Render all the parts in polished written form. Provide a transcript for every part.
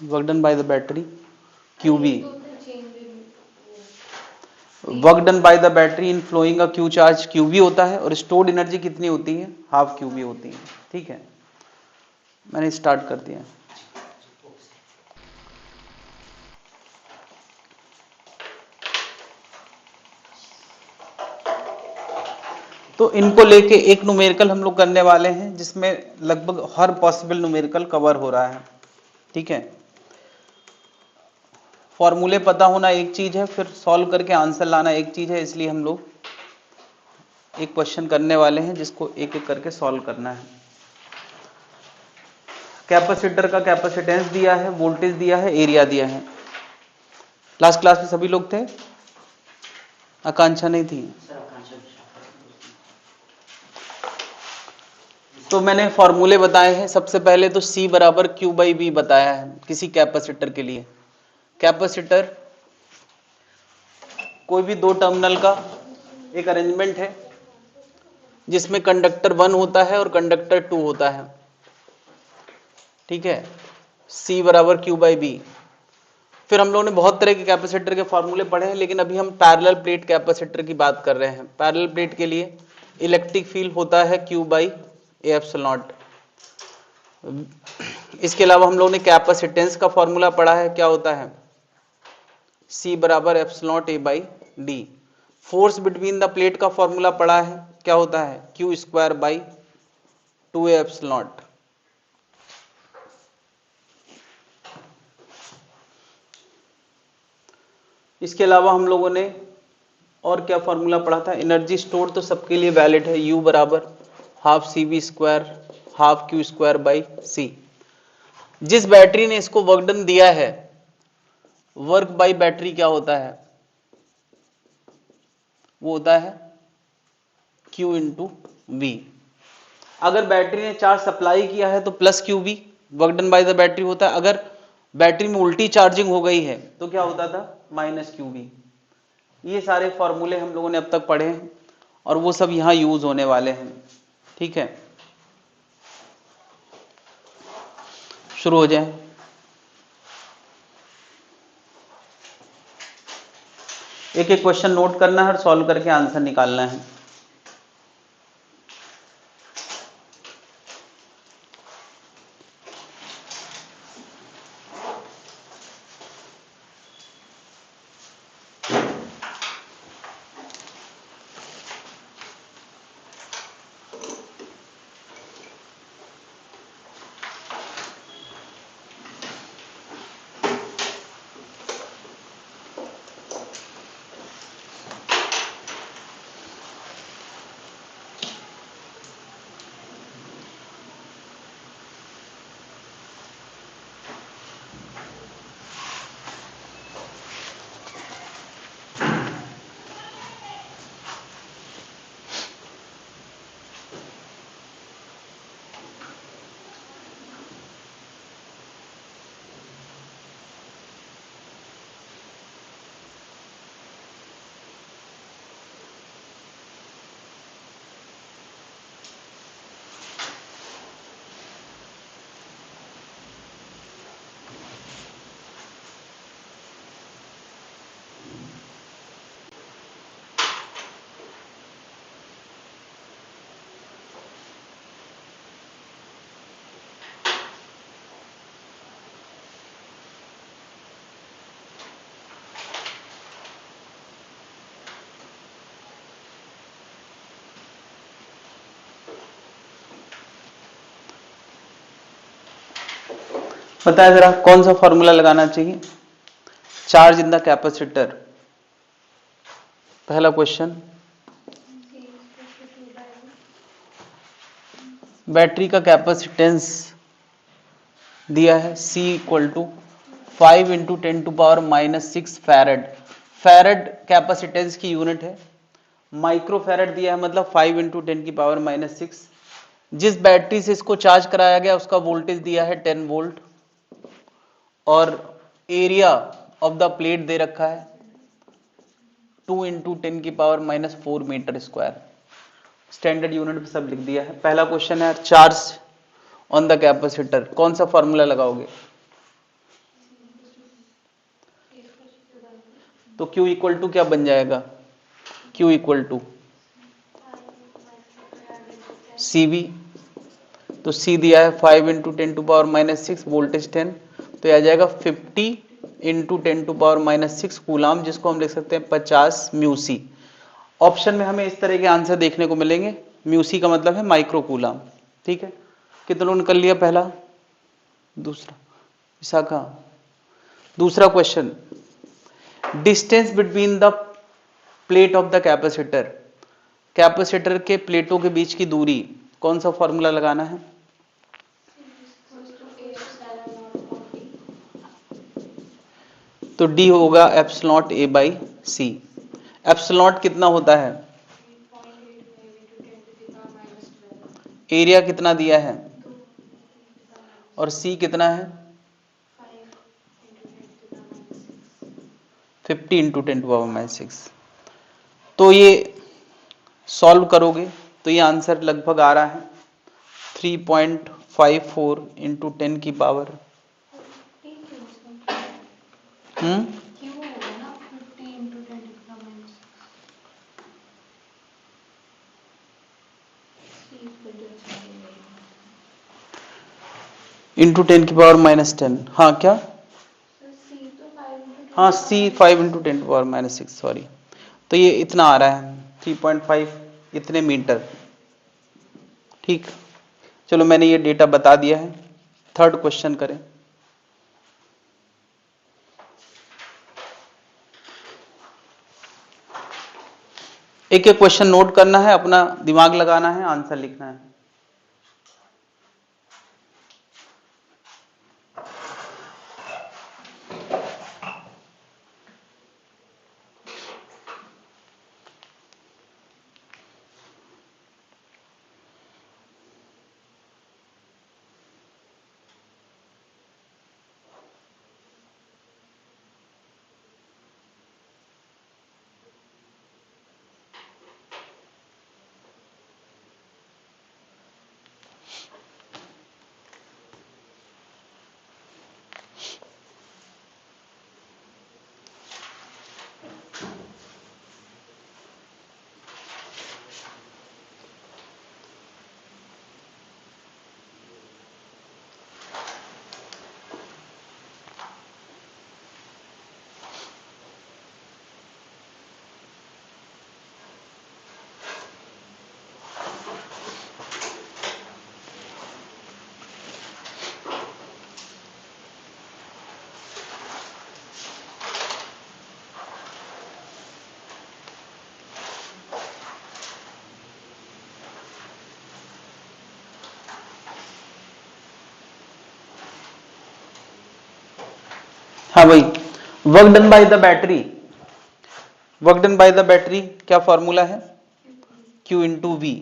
Work done by the battery QB, work done by the battery in flowing a Q charge QB होता है, और stored energy कितनी होती है, half QB होती है। ठीक है, मैंने स्टार्ट कर दिया। तो इनको लेके एक न्यूमेरिकल हम लोग करने वाले हैं जिसमें लगभग हर पॉसिबल न्यूमेरिकल कवर हो रहा है। ठीक है, फॉर्मूले पता होना एक चीज है, फिर सॉल्व करके आंसर लाना एक चीज है, इसलिए हम लोग एक क्वेश्चन करने वाले हैं जिसको एक एक करके सॉल्व करना है। कैपेसिटर का कैपेसिटेंस दिया है, वोल्टेज दिया है, एरिया दिया है। लास्ट क्लास में सभी लोग थे, आकांक्षा नहीं थी। तो मैंने फॉर्मूले बताए हैं। सबसे पहले तो C बराबर Q बाई बी बताया है किसी कैपेसिटर के लिए। कैपेसिटर कोई भी दो टर्मिनल का एक अरेंजमेंट है जिसमें कंडक्टर 1 होता है और कंडक्टर 2 होता है। ठीक है, C बराबर Q बाई बी। फिर हम लोगों ने बहुत तरह के कैपेसिटर के फॉर्मूले पढ़े हैं, लेकिन अभी हम पैरेलल प्लेट कैपेसिटर की बात कर रहे हैं। पैरेलल प्लेट के लिए इलेक्ट्रिक फील्ड होता है Q by A epsilon not. इसके अलावा हम लोगों ने कैपेसिटेंस का फॉर्मूला पढ़ा है, क्या होता है, C बराबर epsilon not a by D. Force between the plate का फॉर्मूला पढ़ा है, क्या होता है, Q square by 2a epsilon not. इसके अलावा हम लोगों ने और क्या फॉर्मूला पढ़ा था, एनर्जी स्टोर तो सबके लिए वैलिड है, U बराबर half CV square half Q square by C। जिस बैटरी ने इसको वर्क डन दिया है, वर्क बाई बैटरी क्या होता है, वो होता है Q इंटू V। अगर बैटरी ने चार्ज सप्लाई किया है तो plus QV work done by the battery होता है। अगर बैटरी में उल्टी चार्जिंग हो गई है तो क्या होता था, माइनस QV। ये सारे फॉर्मूले हम लोगों ने अब तक पढ़े हैं और वो सब यहां यूज होने वाले हैं। ठीक है, शुरू हो जाए। एक एक क्वेश्चन नोट करना है और सॉल्व करके आंसर निकालना है। बताया जरा कौन सा फॉर्मूला लगाना चाहिए, चार्ज इन द कैपेसिटर। पहला क्वेश्चन, बैटरी का कैपेसिटेंस दिया है C equal to 5 into 10 to power minus 6 farad. Farad capacitance की यूनिट है। माइक्रो फैरेड दिया है, मतलब 5 इंटू 10 की पावर माइनस 6। जिस बैटरी से इसको चार्ज कराया गया उसका वोल्टेज दिया है 10 वोल्ट, और एरिया ऑफ द प्लेट दे रखा है 2 इंटू 10 की power minus 4 metre square. Standard unit पे सब लिख दिया है। पहला क्वेश्चन है चार्ज ऑन द कैपेसिटर, कौन सा फॉर्मूला लगाओगे, तो Q इक्वल टू क्या बन जाएगा, Q इक्वल टू CV, तो C दिया है 5 इंटू 10⁻⁻6 वोल्टेज 10, तो यह आ जाएगा 50 इंटू 10⁻⁻6 कूलाम, जिसको हम लिख सकते हैं 50 म्यूसी। ऑप्शन में हमें इस तरह के आंसर देखने को मिलेंगे। म्यूसी का मतलब है माइक्रो कूलाम। ठीक है, कितने लोगों ने कर लिया पहला, दूसरा, विशाखा। दूसरा question, distance between the plate of the capacitor, capacitor के प्लेटों के बीच की दूरी, कौन सा फॉर्मूला लगाना है? तो डी होगा epsilon A by C. Epsilon कितना होता है, एरिया कितना दिया है, और सी कितना है 50 इंटू 10⁻⁻6। तो ये सॉल्व करोगे तो ये आंसर लगभग आ रहा है 3.54 इंटू 10 की पावर इंटू 10 की पावर -10। हाँ क्या, हाँ सी 5 इंटू 10⁻⁻6, सॉरी। तो ये इतना आ रहा है 3.5 इतने मीटर। ठीक, चलो मैंने ये डेटा बता दिया है। थर्ड क्वेश्चन करें। एक एक क्वेश्चन नोट करना है, अपना दिमाग लगाना है, आंसर लिखना है। हाँ भाई, work done by the battery, work done by the battery क्या फॉर्मूला है, Q इंटू वी।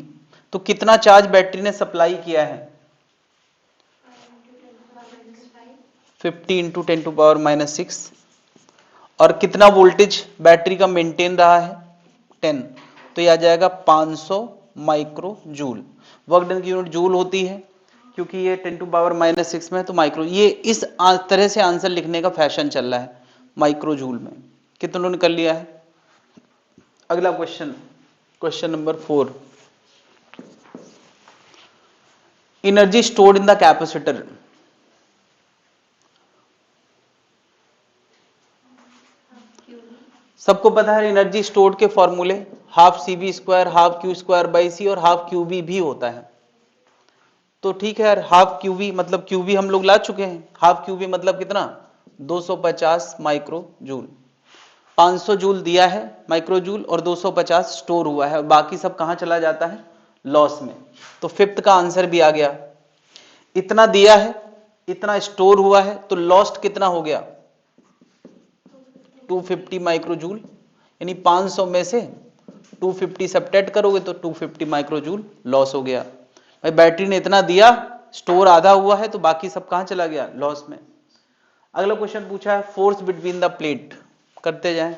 तो कितना चार्ज बैटरी ने सप्लाई किया है, 50 इंटू 10⁻⁻6। और कितना वोल्टेज बैटरी का मेंटेन रहा है 10, तो यह आ जाएगा 500 माइक्रो जूल। वर्क डन की यूनिट जूल होती है, क्योंकि ये 10⁻⁻6 में है तो माइक्रो, ये इस तरह से आंसर लिखने का फैशन चल रहा है माइक्रो जूल में। कितने लोगों ने कर लिया है? अगला question, question number 4, energy stored in the capacitor. सबको पता है एनर्जी स्टोर्ड के फॉर्मूले, half C V square, half Q square by C, और हाफ क्यू बी भी होता है। तो ठीक है यार, हाफ क्यू बी मतलब क्यू बी हम लोग ला चुके हैं। हाफ क्यू बी मतलब कितना, 250 माइक्रो जूल। 500 जूल दिया है माइक्रो जूल, और 250 स्टोर हुआ है, और बाकी सब कहां चला जाता है, लॉस में। तो फिफ्थ का आंसर भी आ गया। इतना दिया है, इतना स्टोर हुआ है, तो लॉस्ट कितना हो गया, 250 माइक्रो जूल। यानी 500 में से 250 सब्ट्रैक्ट करोगे तो 250 माइक्रो जूल लॉस हो गया। भाई बैटरी ने इतना दिया, स्टोर आधा हुआ है, तो बाकी सब कहां चला गया, लॉस में। अगला क्वेश्चन पूछा है फोर्स बिटवीन द प्लेट, करते जाएं।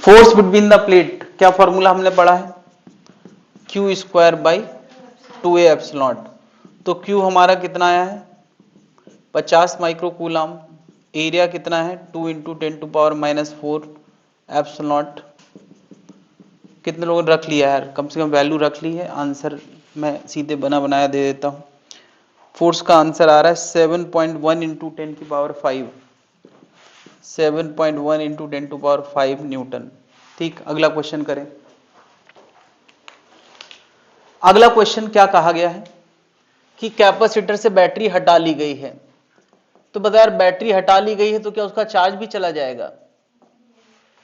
फोर्स बिटवीन द प्लेट, क्या फॉर्मूला हमने पढ़ा है, Q square by 2a epsilon. तो क्यू हमारा कितना आया है 50 माइक्रो कूलम, एरिया कितना है 2 इंटू 10⁻⁻4 एप्सिलॉन। कितने लोगों ने रख लिया है, कम से कम वैल्यू रख ली है, आंसर मैं सीधे बना बनाया दे देता हूं। फोर्स का आंसर आ रहा है 7.1 इंटू 10⁵, 7.1 इंटू 10⁵ न्यूटन। ठीक, अगला क्वेश्चन करें। अगला क्वेश्चन क्या कहा गया है कि कैपेसिटर से बैटरी हटा ली गई है। तो बता यार, बैटरी हटा ली गई है तो क्या उसका चार्ज भी चला जाएगा?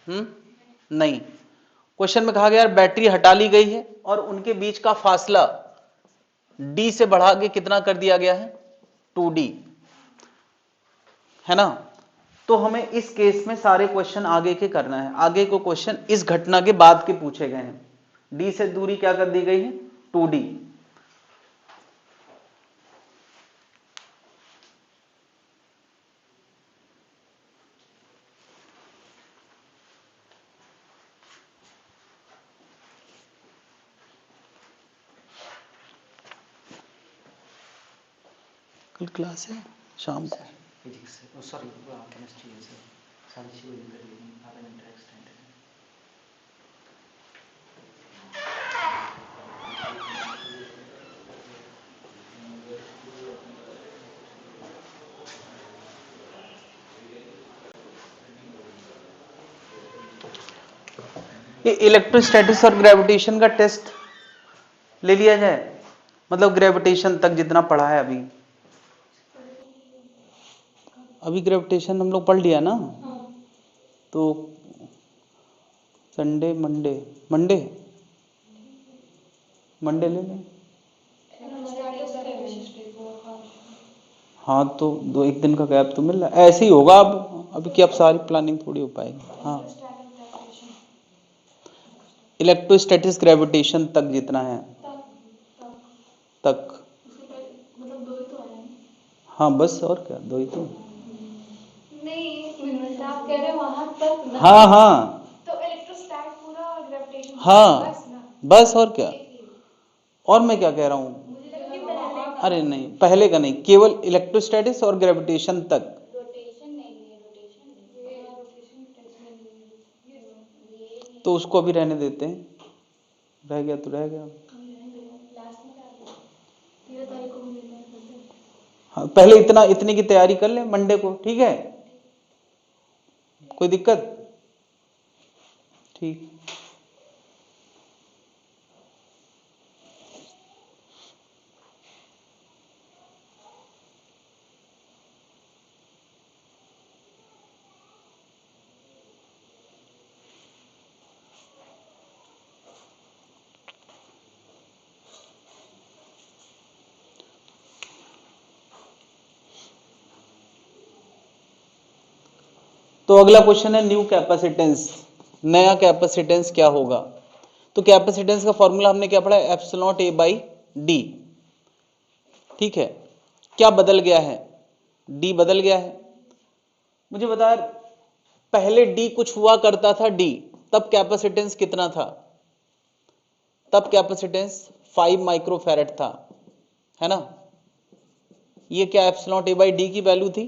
नहीं। क्वेश्चन में कहा गया यार बैटरी हटा ली गई है और उनके बीच का फासला d से बढ़ा के कितना कर दिया गया है 2d, है ना। तो हमें इस केस में सारे क्वेश्चन आगे के करना है। आगे को क्वेश्चन इस घटना के बाद के पूछे गए हैं। d से दूरी क्या कर दी गई है 2d। कल क्लास है शाम को। सॉरी केमिस्ट्री है सर, 6:30 बजे कर लेंगे, आधा घंटा एक्सटेंड है। ये इलेक्ट्रोस्टैटिक्स और ग्रेविटेशन का टेस्ट ले लिया जाए, मतलब ग्रेविटेशन तक जितना पढ़ा है अभी ग्रेविटेशन हम लोग पढ़ लिया ना। तो संडे मंडे मंडे मंडे ले लें। हाँ तो दो एक दिन का गैप तो मिल रहा है, ऐसे ही होगा। अब अभी की अब सारी प्लानिंग थोड़ी हो पाएगी। हाँ, इलेक्ट्रोस्टैटिक्स ग्रेविटेशन तक जितना है तक, मतलब दो ही तो आया है। हाँ बस, और क्या, दो ही तो। नहीं, आप कह रहे हो वहां तक ना। हाँ हाँ तो इलेक्ट्रोस्टैट पूरा ग्रेविटेशन हाँ, बस ना। बस और क्या। और मैं क्या कह रहा हूँ, मुझे लगा कि पहले अरे नहीं, पहले का नहीं, केवल इलेक्ट्रोस्टैटिक्स और ग्रेविटेशन तक। रोटेशन नहीं है, रोटेशन टेस्ट में नहीं है। तो उसको अभी रहने देते हैं, रह गया तो रह गया। लास्ट में क्या 13 तारीख को मिलना है। हाँ, पहले इतने की तैयारी कर ले मंडे को, ठीक है, कोई दिक्कत? ठीक। तो अगला क्वेश्चन है न्यू कैपेसिटेंस, नया कैपेसिटेंस क्या होगा। तो कैपेसिटेंस का फॉर्मूला हमने क्या पढ़ा है, एप्सिलॉन ए बाई डी। ठीक है, क्या बदल गया है, डी बदल गया है। मुझे बता, पहले डी कुछ हुआ करता था डी, तब कैपेसिटेंस कितना था, तब कैपेसिटेंस 5 माइक्रोफैरड था, है ना। ये क्या एप्सिलॉन ए बाई डी की वैल्यू थी,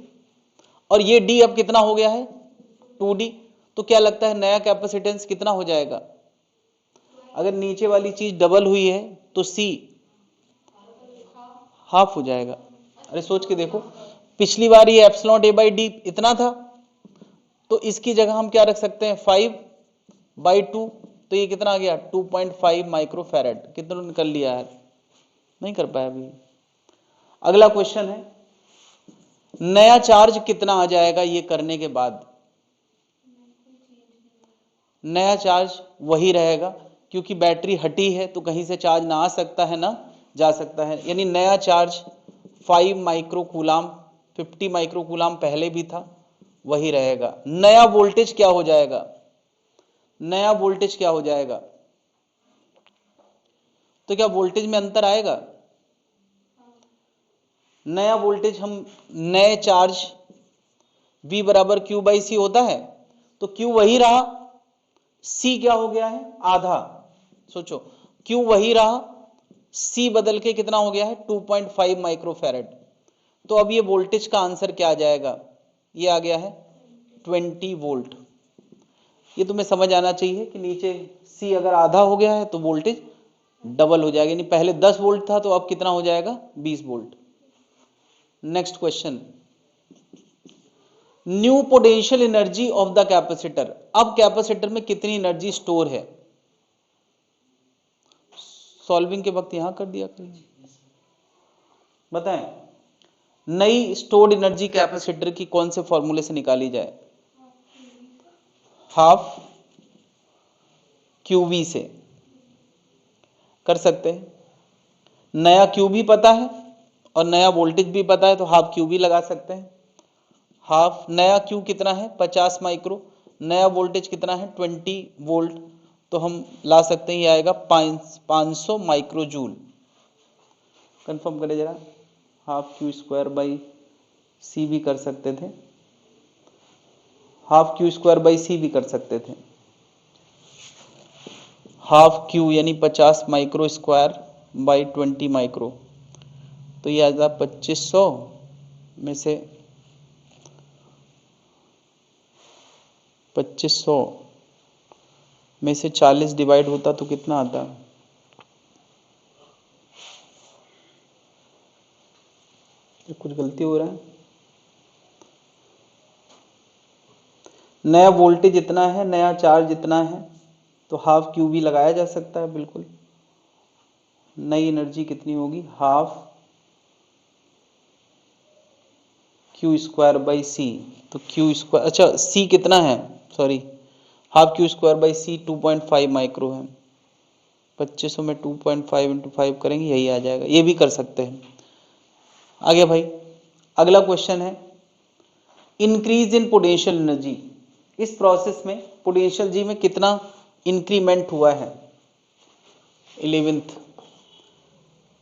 और ये डी अब कितना हो गया है 2d। तो क्या लगता है नया कैपेसिटेंस कितना हो जाएगा, अगर नीचे वाली चीज डबल हुई है तो c हाफ हो जाएगा। अरे सोच के देखो, पिछली बार ये एप्सिलॉन ए बाई डी इतना था, तो इसकी जगह हम क्या रख सकते हैं 5/2, तो ये कितना आ गया 2.5 माइक्रोफैरड। कितना निकल लिया यार, नहीं कर पाया अभी। अगला क्वेश्चन है नया चार्ज कितना आ जाएगा ये करने के बाद। नया चार्ज वही रहेगा, क्योंकि बैटरी हटी है तो कहीं से चार्ज ना आ सकता है ना जा सकता है, यानी नया charge 5 micro coulomb, 50 micro coulomb पहले भी था वही रहेगा। नया वोल्टेज क्या हो जाएगा, नया वोल्टेज क्या हो जाएगा, तो क्या वोल्टेज में अंतर आएगा, नया वोल्टेज हम नए चार्ज V बराबर Q बाई सी होता है, तो Q वही रहा, C क्या हो गया है, आधा। सोचो Q वही रहा, C बदल के कितना हो गया है 2.5 माइक्रोफैरेड। तो अब ये वोल्टेज का आंसर क्या आ जाएगा, ये आ गया है 20 वोल्ट। ये तुम्हें समझ आना चाहिए कि नीचे C अगर आधा हो गया है तो वोल्टेज डबल हो जाएगा, यानी पहले 10 वोल्ट था तो अब कितना हो जाएगा 20 volt. Next question, new potential energy of the capacitor. अब कैपेसिटर में कितनी एनर्जी स्टोर है, सॉल्विंग के वक्त यहां कर दिया करिए, बताएं। नई स्टोर्ड एनर्जी कैपेसिटर की कौन से फॉर्मूले से निकाली जाए, हाफ QV से कर सकते हैं। नया Q भी पता है और नया वोल्टेज भी पता है तो हाफ QV लगा सकते हैं। हाफ नया Q कितना है 50 माइक्रो, नया वोल्टेज कितना है 20 वोल्ट, तो हम ला सकते हैं ये आएगा 500 माइक्रो जूल। कंफर्म करें जरा, half Q square by C भी कर सकते थे, half Q square by C भी कर सकते थे। हाफ Q यानी 50 माइक्रो स्क्वायर बाई 20 माइक्रो, तो ये आ जाता 2500 में से 40 डिवाइड होता तो कितना आता, कुछ गलती हो रहा है। नया वोल्टेज इतना है, नया चार्ज इतना है, तो हाफ क्यू भी लगाया जा सकता है बिल्कुल। नई एनर्जी कितनी होगी, half Q square by C, तो क्यू स्क्वायर, अच्छा सी कितना है, sorry half Q square by C 2.5 micro है, 2500 में 2.5 इंटू 5 करेंगे यही आ जाएगा, ये भी कर सकते हैं। आगे भाई अगला क्वेश्चन है, इंक्रीज इन पोटेंशियल एनर्जी। इस प्रोसेस में पोटेंशियल जी में कितना इंक्रीमेंट हुआ है, 11th।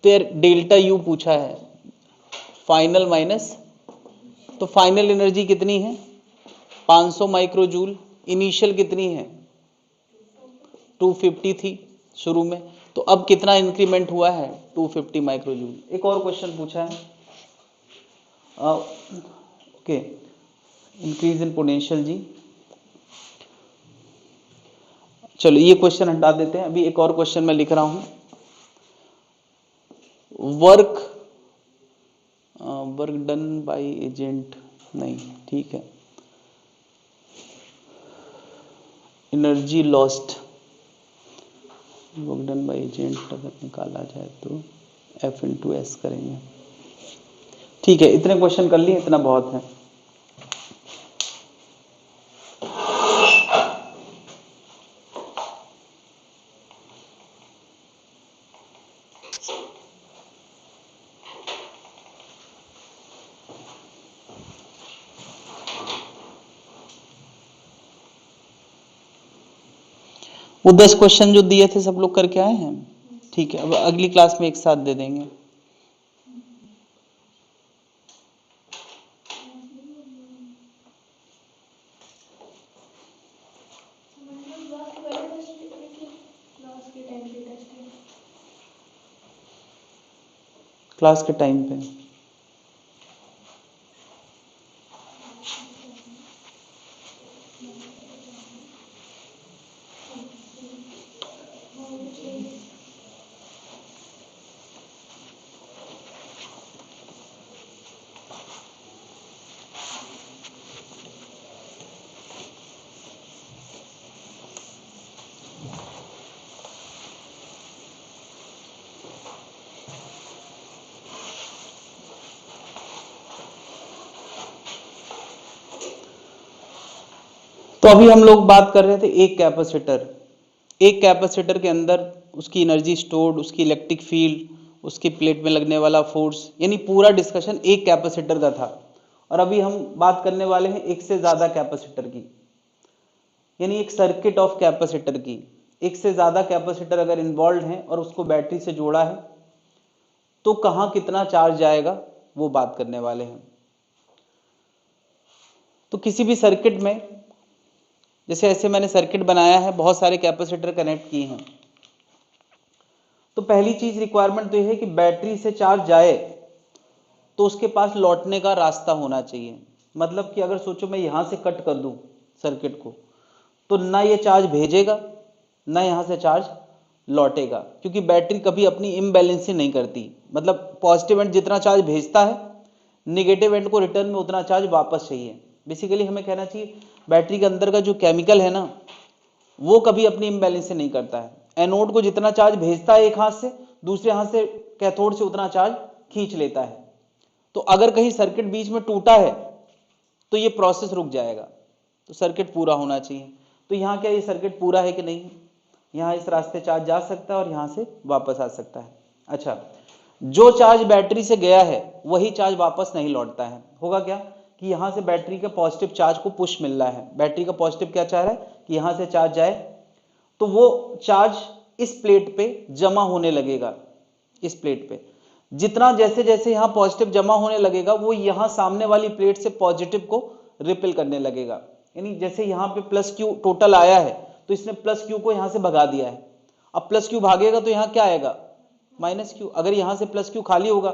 फिर डेल्टा यू पूछा है, फाइनल माइनस, तो फाइनल एनर्जी कितनी है 500 माइक्रो जूल, इनिशियल कितनी है 250 थी शुरू में, तो अब कितना इंक्रीमेंट हुआ है 250 माइक्रो जूल। एक और क्वेश्चन पूछा है, ओके, इंक्रीज इन पोटेंशियल जी। चलो ये क्वेश्चन हटा देते हैं, अभी एक और क्वेश्चन मैं लिख रहा हूं, वर्क डन बाय एजेंट, नहीं ठीक है, energy lost, work done by agent अगर निकाला जाए तो F/S करेंगे, ठीक है। इतने क्वेश्चन कर लिए, इतना बहुत है। वो 10 क्वेश्चन जो दिए थे सब लोग करके आए हैं, ठीक है। अब अगली क्लास में एक साथ दे देंगे। क्लास के टाइम पे तो अभी हम लोग बात कर रहे थे एक कैपेसिटर के अंदर उसकी एनर्जी स्टोर्ड, उसकी इलेक्ट्रिक फील्ड, उसकी प्लेट में लगने वाला फोर्स, यानी पूरा डिस्कशन एक कैपेसिटर का था। और अभी हम बात करने वाले हैं एक से ज्यादा कैपेसिटर की, यानी एक सर्किट ऑफ कैपेसिटर की। एक से ज्यादा कैपेसिटर अगर इन्वॉल्व है और उसको बैटरी से जोड़ा है तो कहां कितना चार्ज जाएगा वो बात करने वाले हैं। तो किसी भी सर्किट में जैसे ऐसे मैंने सर्किट बनाया है, बहुत सारे कैपेसिटर कनेक्ट किए हैं। तो पहली चीज रिक्वायरमेंट तो यह है कि बैटरी से चार्ज जाए तो उसके पास लौटने का रास्ता होना चाहिए। मतलब कि अगर सोचो मैं यहां से कट कर दूं सर्किट को, तो ना ये चार्ज भेजेगा ना यहां से चार्ज लौटेगा, क्योंकि बैटरी कभी अपनी इम्बैलेंसिंग नहीं करती। मतलब पॉजिटिव एंड जितना चार्ज भेजता है, निगेटिव एंड को रिटर्न में उतना चार्ज वापस चाहिए। बेसिकली हमें कहना चाहिए बैटरी के अंदर का जो केमिकल है ना, वो कभी अपनी इम्बैलेंसिंग नहीं करता है। एनोड को जितना चार्ज भेजता है एक हाथ से, दूसरे हाथ से कैथोड से उतना चार्ज खींच लेता है। तो अगर कहीं सर्किट बीच में टूटा है तो ये प्रोसेस रुक जाएगा, तो सर्किट पूरा होना चाहिए। तो यहाँ क्या ये सर्किट पूरा है कि नहीं? यहाँ इस रास्ते चार्ज जा सकता है और यहाँ से वापस आ सकता है। अच्छा, जो चार्ज बैटरी से गया है वही चार्ज वापस नहीं लौटता है। होगा क्या कि यहाँ से बैटरी के पॉजिटिव चार्ज को पुश मिल रहा है, बैटरी का पॉजिटिव क्या चाह रहा है कि यहाँ से चार्ज जाए, तो वो चार्ज इस प्लेट पे जमा होने लगेगा। इस प्लेट पे जितना जैसे जैसे यहाँ पॉजिटिव जमा होने लगेगा, वो यहाँ सामने वाली प्लेट से पॉजिटिव को रिपेल करने लगेगा। यानी जैसे यहाँ पे प्लस क्यू टोटल आया है, तो इसने प्लस क्यू को यहाँ से भगा दिया है। अब प्लस क्यू भागेगा तो यहाँ क्या आएगा? Minus Q. अगर यहाँ से प्लस क्यू खाली होगा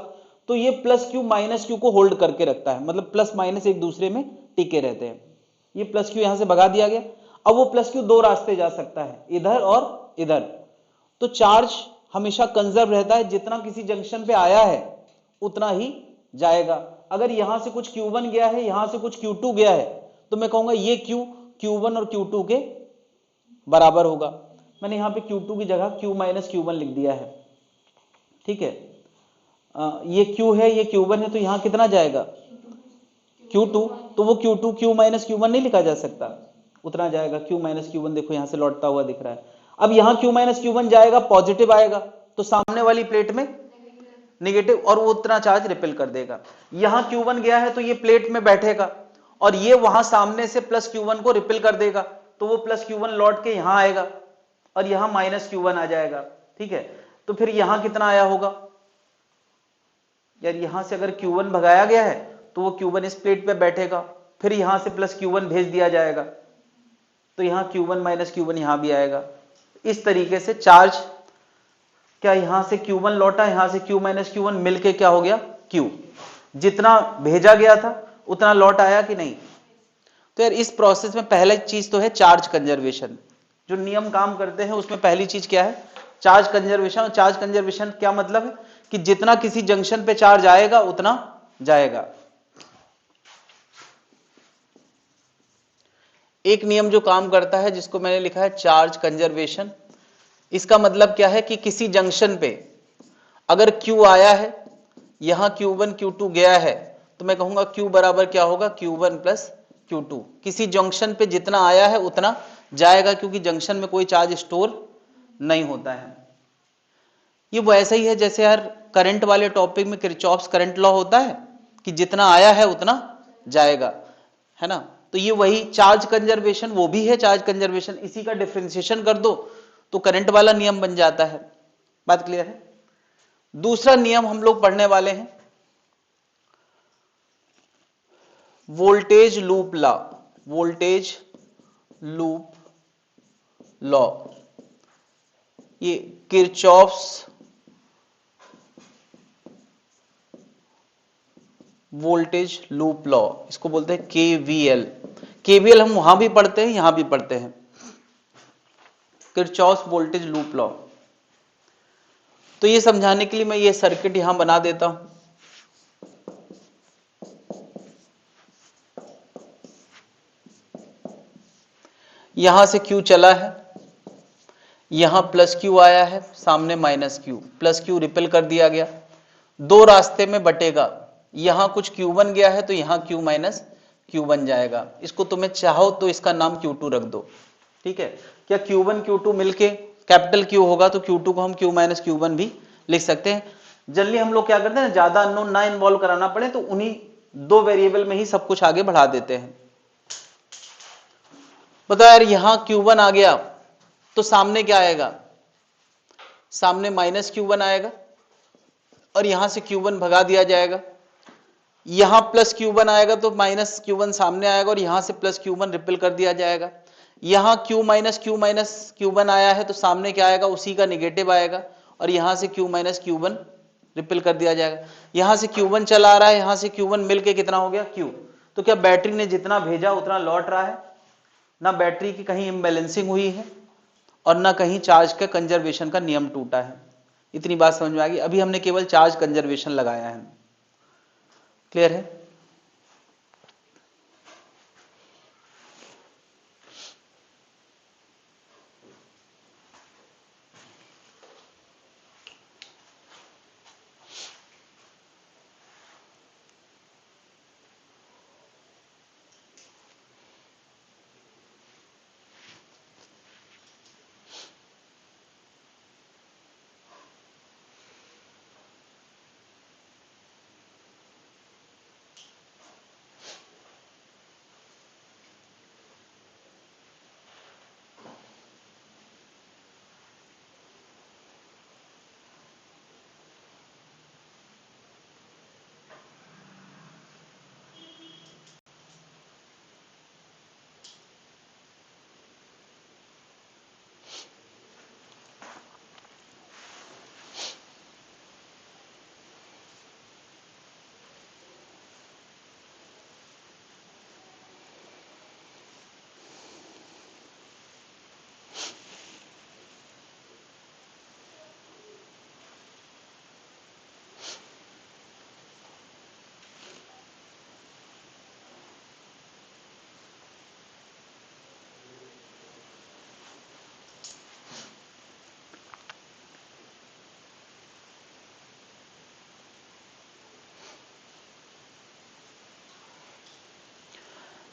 तो ये प्लस क्यू माइनस क्यू को होल्ड करके रखता है, मतलब प्लस माइनस एक दूसरे में टिके रहते हैं। ये प्लस क्यू यहाँ से भगा दिया गया। अब वो प्लस क्यू दो रास्ते जा सकता है, इधर और इधर। तो चार्ज हमेशा कंजर्व रहता है, जितना किसी जंक्शन पे आया है उतना ही जाएगा। अगर यहां से कुछ Q1 गया है, यहां से कुछ Q2 गया है, तो मैं कहूंगा ये Q Q1 और Q2 के बराबर होगा। मैंने यहां पे Q2 की जगह Q माइनस Q1 लिख दिया है, ठीक है। ये Q है, ये Q1 है, तो यहां कितना जाएगा? Q2। तो वो Q2 Q माइनस Q1 नहीं लिखा जा सकता, उतना जाएगा। Q माइनस Q1 देखो यहां से लौटता हुआ दिख रहा है। अब यहां Q माइनस Q1 जाएगा, पॉजिटिव आएगा, तो सामने वाली प्लेट में नेगेटिव, और वो उतना चार्ज रिपेल कर देगा। यहां Q1 गया है तो ये प्लेट में बैठेगा और ये वहां सामने से प्लस Q1 को रिपेल कर देगा, तो वो प्लस Q1 लौट के यहां आएगा और यहां माइनस Q1 आ जाएगा, ठीक है। तो फिर यहां कितना आया होगा यार? यहां से अगर Q1 भगाया गया है तो वो Q1 इस प्लेट पे बैठेगा, फिर यहां से प्लस Q1 भेज दिया जाएगा, तो यहां Q1 माइनस Q1 यहां भी आएगा। इस तरीके से चार्ज क्या यहां से Q1 लौटा, यहां से Q माइनस Q1 मिलके क्या हो गया? Q। जितना भेजा गया था उतना लौट आया कि नहीं? तो यार इस प्रोसेस में पहला चीज तो है चार्ज कंजर्वेशन। जो नियम काम करते हैं उसमें पहली चीज क्या है? Charge conservation. चार्ज कंजर्वेशन क्या मतलब है कि जितना किसी जंक्शन पे चार्ज आएगा उतना जाएगा। एक नियम जो काम करता है जिसको मैंने लिखा है चार्ज कंजर्वेशन, इसका मतलब क्या है कि किसी जंक्शन पे अगर Q आया है, यहां Q1 Q2 गया है, तो मैं कहूंगा Q बराबर क्या होगा? Q1 plus Q2। किसी जंक्शन पे जितना आया है उतना जाएगा, क्योंकि जंक्शन में कोई चार्ज स्टोर नहीं होता है। ये वैसा ही है जैसे यार करंट वाले टॉपिक में किरचॉफ्स करंट लॉ होता है कि जितना आया है उतना जाएगा, है ना। तो ये वही चार्ज कंजर्वेशन, वो भी है चार्ज कंजर्वेशन। इसी का डिफरेंशिएशन कर दो तो करंट वाला नियम बन जाता है। बात क्लियर है? दूसरा नियम हम लोग पढ़ने वाले हैं voltage loop law. Voltage loop law, ये किरचॉफ्स वोल्टेज लूप लॉ, इसको बोलते हैं KVL। KVL हम वहां भी पढ़ते हैं, यहां भी पढ़ते हैं। Kirchhoff's voltage loop law. तो ये समझाने के लिए मैं ये सर्किट यहां बना देता हूं। यहां से Q चला है, यहां प्लस Q आया है, सामने minus Q। Plus Q repel कर दिया गया, दो रास्ते में बटेगा। यहां कुछ Q1 गया है तो यहां Q माइनस Q1 जाएगा। इसको तुम्हें चाहो तो इसका नाम Q2 रख दो, ठीक है। क्या Q1 Q2 मिलके कैपिटल Q होगा तो Q2 को हम Q माइनस Q1 भी लिख सकते हैं। जनरली हम लोग क्या करते हैं, ज्यादा अननोन ना इन्वॉल्व कराना पड़े तो उन्हीं दो वेरिएबल में ही सब कुछ आगे बढ़ा देते हैं। पता यार यहां Q1 आ गया तो सामने क्या आएगा? सामने माइनस Q1 आएगा और यहां से Q1 भगा दिया जाएगा। यहां प्लस Q1 आएगा तो माइनस Q1 सामने आएगा और यहां से प्लस Q1 रिपेल कर दिया जाएगा। यहां Q माइनस Q1 आया है तो सामने क्या आएगा, उसी का निगेटिव आएगा, और यहां से Q माइनस Q1 रिपेल कर दिया जाएगा। यहां से Q1 चला आ रहा है, यहां से Q1 मिलके कितना हो गया Q। तो क्या बैटरी ने जितना भेजा उतना लौट रहा है, ना बैटरी की कहीं इम्बैलेंसिंग हुई है और ना कहीं चार्ज का कंजर्वेशन का नियम टूटा है। इतनी बात समझ में आ गई। अभी हमने केवल चार्ज कंजर्वेशन लगाया है। क्लियर है?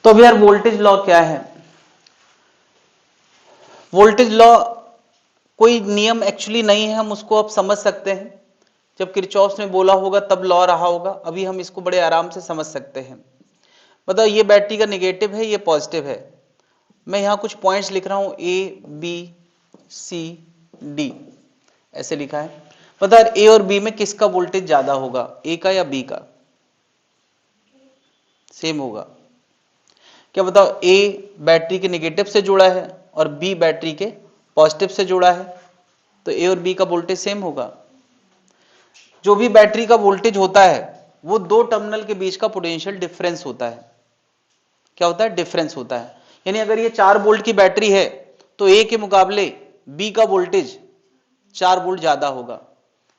तो अब यार वोल्टेज लॉ क्या है? वोल्टेज लॉ कोई नियम एक्चुअली नहीं है, हम उसको अब समझ सकते हैं। जब किरचॉफ ने बोला होगा तब लॉ रहा होगा, अभी हम इसको बड़े आराम से समझ सकते हैं। बताओ, ये बैटरी का नेगेटिव है, ये पॉजिटिव है। मैं यहां कुछ पॉइंट्स लिख रहा हूं, ए बी सी डी ऐसे लिखा है। बताओ ए और बी में किसका वोल्टेज ज्यादा होगा, ए का या बी का? सेम होगा। क्या बताओ, ए बैटरी के नेगेटिव से जुड़ा है और बी बैटरी के पॉजिटिव से जुड़ा है, तो ए और बी का वोल्टेज सेम होगा। जो भी बैटरी का वोल्टेज होता है वो दो टर्मिनल के बीच का पोटेंशियल डिफरेंस होता है। क्या होता है? डिफरेंस होता है। यानी अगर ये 4 वोल्ट की बैटरी है तो ए के मुकाबले बी का वोल्टेज 4 वोल्ट ज्यादा होगा।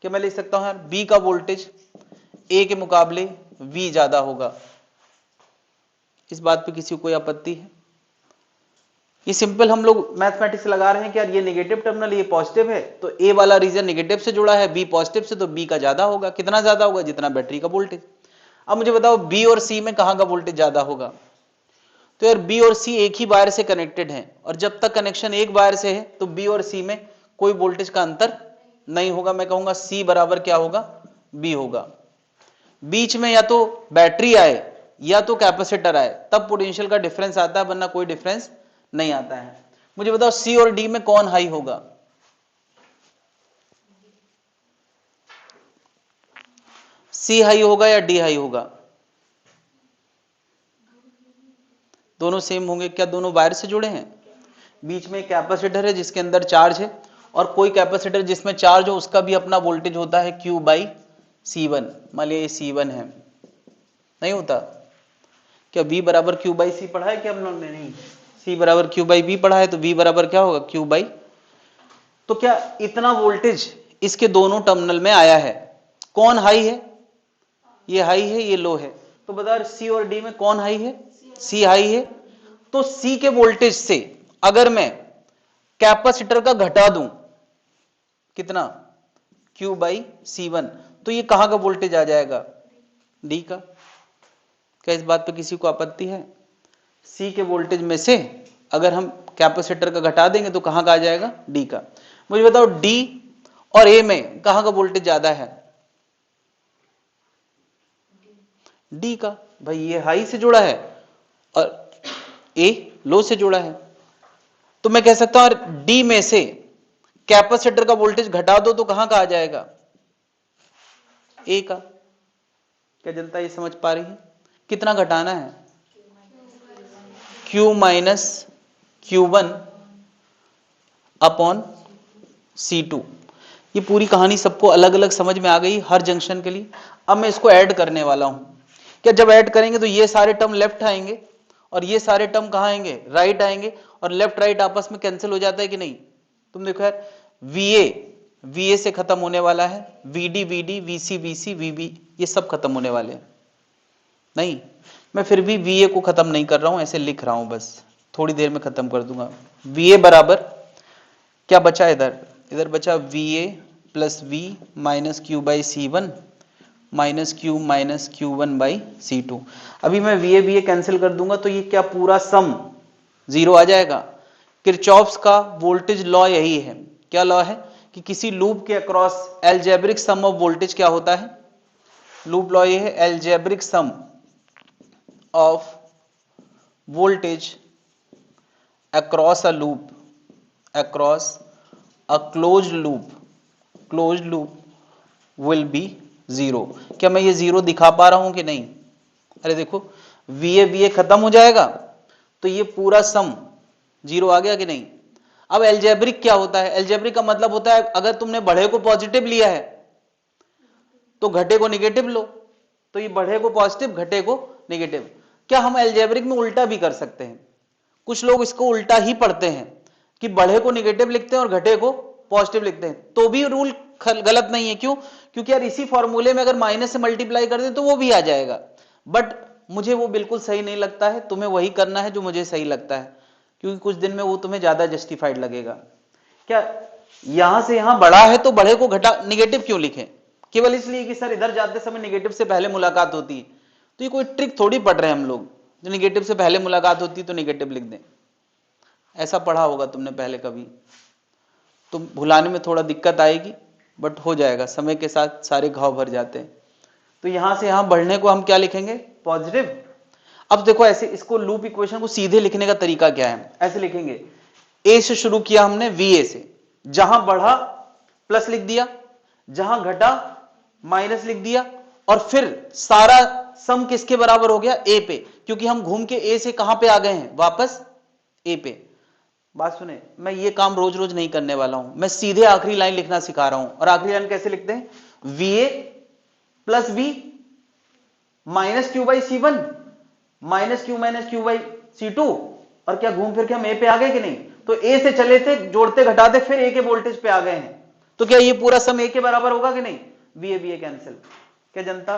क्या मैं लिख सकता हूं यार, बी का वोल्टेज ए के मुकाबले वी ज्यादा होगा? इस बात पे किसी को कोई आपत्ति है? ये सिंपल हम लोग मैथमेटिक्स लगा रहे हैं कि यार ये नेगेटिव टर्मिनल, ये पॉजिटिव है, तो ए वाला रीजन नेगेटिव से जुड़ा है, बी पॉजिटिव से, तो बी का ज्यादा होगा। कितना ज्यादा होगा? जितना बैटरी का वोल्टेज। अब मुझे बताओ बी और सी में कहां का वोल्टेज ज्यादा होगा? तो यार बी और सी एक ही वायर से कनेक्टेड हैं, और जब तक कनेक्शन एक वायर से है तो बी और सी में कोई वोल्टेज का अंतर नहीं होगा। मैं कहूंगा सी बराबर क्या होगा? बी होगा। बीच में या तो बैटरी आए या तो कैपेसिटर आए तब पोटेंशियल का डिफरेंस आता है, वरना कोई डिफरेंस नहीं आता है। मुझे बताओ सी और डी में कौन हाई होगा? सी हाई होगा या डी हाई होगा? दोनों सेम होंगे। क्या दोनों वायर से जुड़े हैं? बीच में कैपेसिटर है जिसके अंदर चार्ज है, और कोई कैपेसिटर जिसमें चार्ज हो उसका भी अपना वोल्टेज होता है Q बाई C1। मान लिया ये C1 है, नहीं होता? क्या V बराबर Q बाई C पढ़ा है क्या हम लोगों ने? नहीं। C बराबर Q बाई V पढ़ा है, तो V बराबर क्या होगा? Q by. तो क्या इतना वोल्टेज इसके दोनों टर्मिनल में आया है, कौन हाई है? ये हाई है, ये लो है। तो बता C और D में कौन हाई है? C हाई है। तो C के वोल्टेज से अगर मैं कैपेसिटर का घटा दूं कितना? Q बाई C1, तो ये कहां का वोल्टेज आ जाएगा? D का। क्या इस बात पे किसी को आपत्ति है? C के वोल्टेज में से अगर हम कैपेसिटर का घटा देंगे तो कहां का आ जाएगा? D का। मुझे बताओ D और A में कहां का वोल्टेज ज्यादा है? D का। भाई ये हाई से जुड़ा है और A लो से जुड़ा है, तो मैं कह सकता हूं D में से कैपेसिटर का वोल्टेज घटा दो तो कहां का आ जाएगा? A का। क्या जनता ये समझ पा रही है? कितना घटाना है? Q minus Q1 upon C2। ये पूरी कहानी सबको अलग अलग समझ में आ गई हर जंक्शन के लिए। अब मैं इसको ऐड करने वाला हूं। क्या जब ऐड करेंगे तो ये सारे टर्म लेफ्ट आएंगे और ये सारे टर्म कहां आएंगे, राइट आएंगे, और लेफ्ट राइट आपस में कैंसिल हो जाता है कि नहीं। तुम देखो यार, VA से खत्म होने वाला है, VD VC VB ये सब खत्म होने वाले हैं। नहीं, मैं फिर भी VA को खत्म नहीं कर रहा हूं, ऐसे लिख रहा हूं, बस थोड़ी देर में खत्म कर दूंगा। VA बराबर क्या बचा इधर, इधर बचा VA plus V minus Q by C1 minus Q1 by C2। अभी मैं VA कैंसिल कर दूंगा तो ये क्या पूरा सम जीरो आ जाएगा। किरचॉफ्स का वोल्टेज लॉ यही है। क्या लॉ है कि किसी लूप के across algebraic sum of voltage क्या होता है। लूप लॉ ये है, algebraic sum of voltage across a loop, across a closed loop will be zero। क्या मैं ये जीरो दिखा पा रहा हूं कि नहीं। अरे देखो, VA खत्म हो जाएगा तो ये पूरा सम जीरो आ गया कि नहीं। अब एल्जेब्रिक क्या होता है, एल्जेब्रिक का मतलब होता है अगर तुमने बढ़े को पॉजिटिव लिया है तो घटे को निगेटिव लो, तो ये बढ़े को पॉजिटिव घटे को निगेटिव। क्या हम एल्जेब्रिक में उल्टा भी कर सकते हैं। कुछ लोग इसको उल्टा ही पढ़ते हैं कि बढ़े को निगेटिव लिखते हैं और घटे को पॉजिटिव लिखते हैं, तो भी रूल गलत नहीं है। क्यों, क्योंकि यार इसी फॉर्मूले में अगर माइनस से मल्टीप्लाई कर दें तो वो भी आ जाएगा, बट मुझे वो बिल्कुल सही नहीं लगता है। तुम्हें वही करना है जो मुझे सही लगता है, क्योंकि कुछ दिन में वो तुम्हें ज्यादा जस्टिफाइड लगेगा। क्या यहां से यहां बढ़ा है तो बढ़े को घटा निगेटिव क्यों लिखें, केवल इसलिए कि सर इधर जाते समय निगेटिव से पहले मुलाकात होती है। तो ये कोई ट्रिक थोड़ी पढ़ रहे हैं हम लोग, जो निगेटिव से पहले मुलाकात होती तो निगेटिव लिख दें। ऐसा पढ़ा होगा तुमने पहले कभी, तो भुलाने में थोड़ा दिक्कत आएगी, बट हो जाएगा, समय के साथ सारे घाव भर जाते हैं। तो यहां से यहां बढ़ने को हम क्या लिखेंगे, पॉजिटिव। अब देखो ऐसे इसको लूप इक्वेशन को सीधे लिखने का तरीका क्या है, ऐसे लिखेंगे, ए से शुरू किया हमने VA से, जहां बढ़ा प्लस लिख दिया, जहां घटा माइनस लिख दिया, और फिर सारा सम किसके बराबर हो गया, A पे, क्योंकि हम घूम के A से कहां पे आ गए हैं, वापस A पे। बात सुने, मैं ये काम रोज रोज नहीं करने वाला हूं, मैं सीधे आखिरी लाइन लिखना सिखा रहा हूं। और आखिरी लाइन कैसे लिखते हैं, VA plus V minus Q by C1 minus Q by C2। और क्या घूम फिर के हम A पे आ गए कि नहीं, तो A से चले थे, जोड़ते घटाते फिर A के वोल्टेज पे आ गए हैं, तो क्या ये पूरा सम A के बराबर होगा कि नहीं। VA cancel. क्या जनता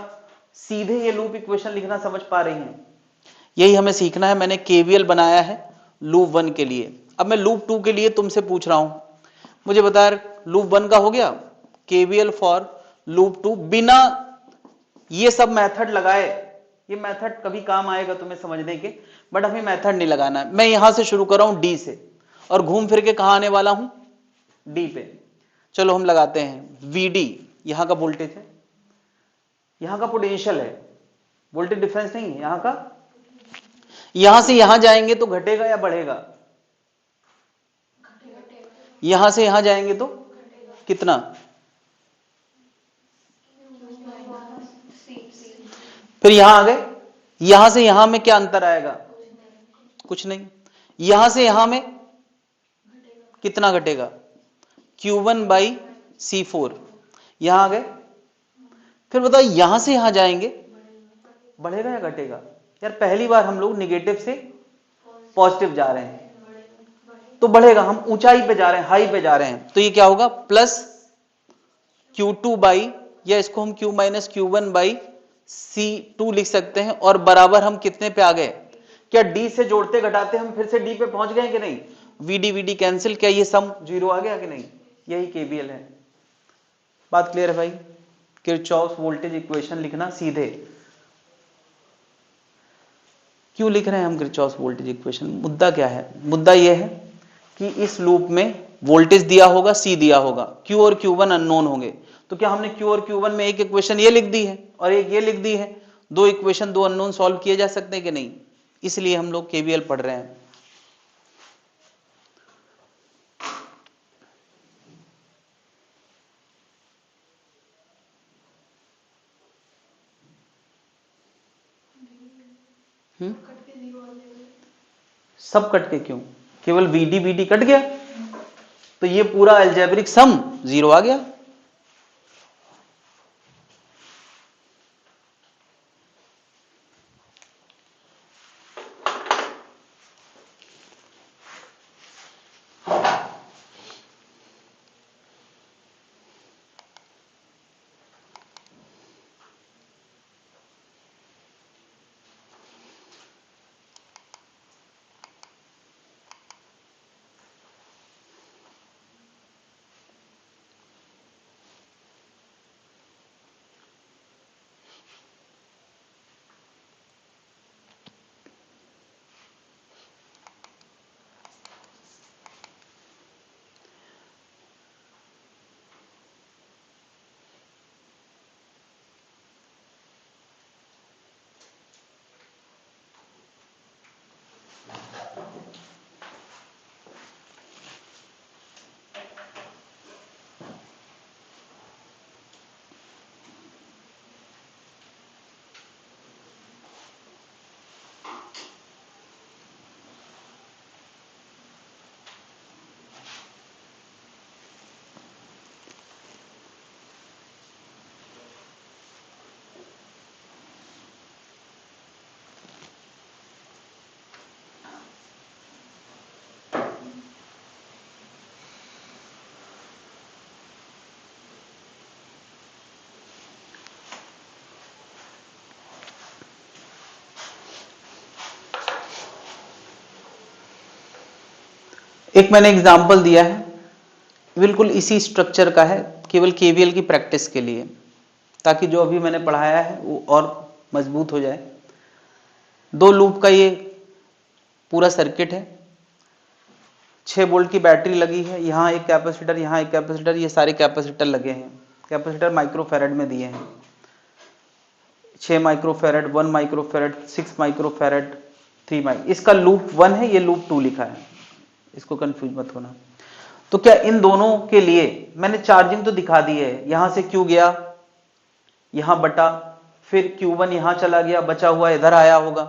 सीधे ये लूप इक्वेशन लिखना समझ पा रही है, यही हमें सीखना है। मैंने KVL बनाया है लूप 1 के लिए, अब मैं लूप 2 के लिए तुमसे पूछ रहा हूं, मुझे बता लूप 1 का हो गया, KVL फॉर लूप 2 बिना ये सब मेथड लगाए। ये मेथड कभी काम आएगा तुम्हें समझने के, बट हमें मेथड नहीं लगाना है। मैं यहां से शुरू कर रहा हूं D से, और घूम फिर के कहां आने वाला हूं, D पे। चलो हम लगाते हैं, VD यहां का वोल्टेज है, यहां का पोटेंशियल है, वोल्टेज डिफरेंस नहीं है यहां का। यहां से यहां जाएंगे तो घटेगा या बढ़ेगा, यहां से यहां जाएंगे तो कितना, फिर यहां आ गए, यहां से यहां में क्या अंतर आएगा, कुछ नहीं। यहां से यहां में कितना घटेगा, Q1 बाई C4। यहां आ गए, फिर बताओ यहां से यहां जाएंगे बढ़ेगा या घटेगा। यार पहली बार हम लोग निगेटिव से पॉजिटिव जा रहे हैं तो बढ़ेगा, हम ऊंचाई पे जा रहे हैं, हाई पे जा रहे हैं, तो ये क्या होगा, प्लस Q2 बाई, या इसको हम Q minus Q1 by C2 लिख सकते हैं। और बराबर हम कितने पे आ गए, क्या D से जोड़ते घटाते हम फिर से D पे पहुंच गए कि नहीं, VD कैंसिल, क्या ये सम जीरो आ गया कि नहीं। यही KVL है। बात क्लियर है भाई। किरचॉफ्स वोल्टेज इक्वेशन लिखना सीधे, क्यों लिख रहे हैं हम किरचॉफ्स वोल्टेज इक्वेशन, मुद्दा क्या है, मुद्दा यह है कि इस लूप में वोल्टेज दिया होगा, C दिया होगा, Q और Q1 अननोन होंगे, तो क्या हमने Q और Q1 में एक इक्वेशन ये लिख दी है और एक ये लिख दी है, दो इक्वेशन दो अननोन सॉल्व किए जा सकते हैं कि नहीं, इसलिए हम लोग KVL पढ़ रहे हैं। सब कट के क्यों, केवल BD BD कट गया, तो ये पूरा अलजेब्रिक सम 0 आ गया। एक मैंने एग्जाम्पल दिया है, बिल्कुल इसी स्ट्रक्चर का है, केवल KVL की प्रैक्टिस के लिए, ताकि जो अभी मैंने पढ़ाया है वो और मजबूत हो जाए। 2 लूप का ये पूरा सर्किट है, 6 वोल्ट की बैटरी लगी है, यहाँ एक कैपेसिटर, यहाँ एक कैपेसिटर, ये सारे कैपेसिटर लगे हैं। कैपेसिटर माइक्रोफैरड में दिए हैं, 6 माइक्रोफैरड, 1 माइक्रोफैरड, 6 माइक्रोफैरड, 3 माइक्रो। इसका लूप 1 है, ये लूप 2 लिखा है, इसको कंफ्यूज मत होना। तो क्या इन दोनों के लिए मैंने चार्जिंग तो दिखा दी है, यहां से Q गया, यहां बटा, फिर Q1 यहां चला गया, बचा हुआ इधर आया होगा।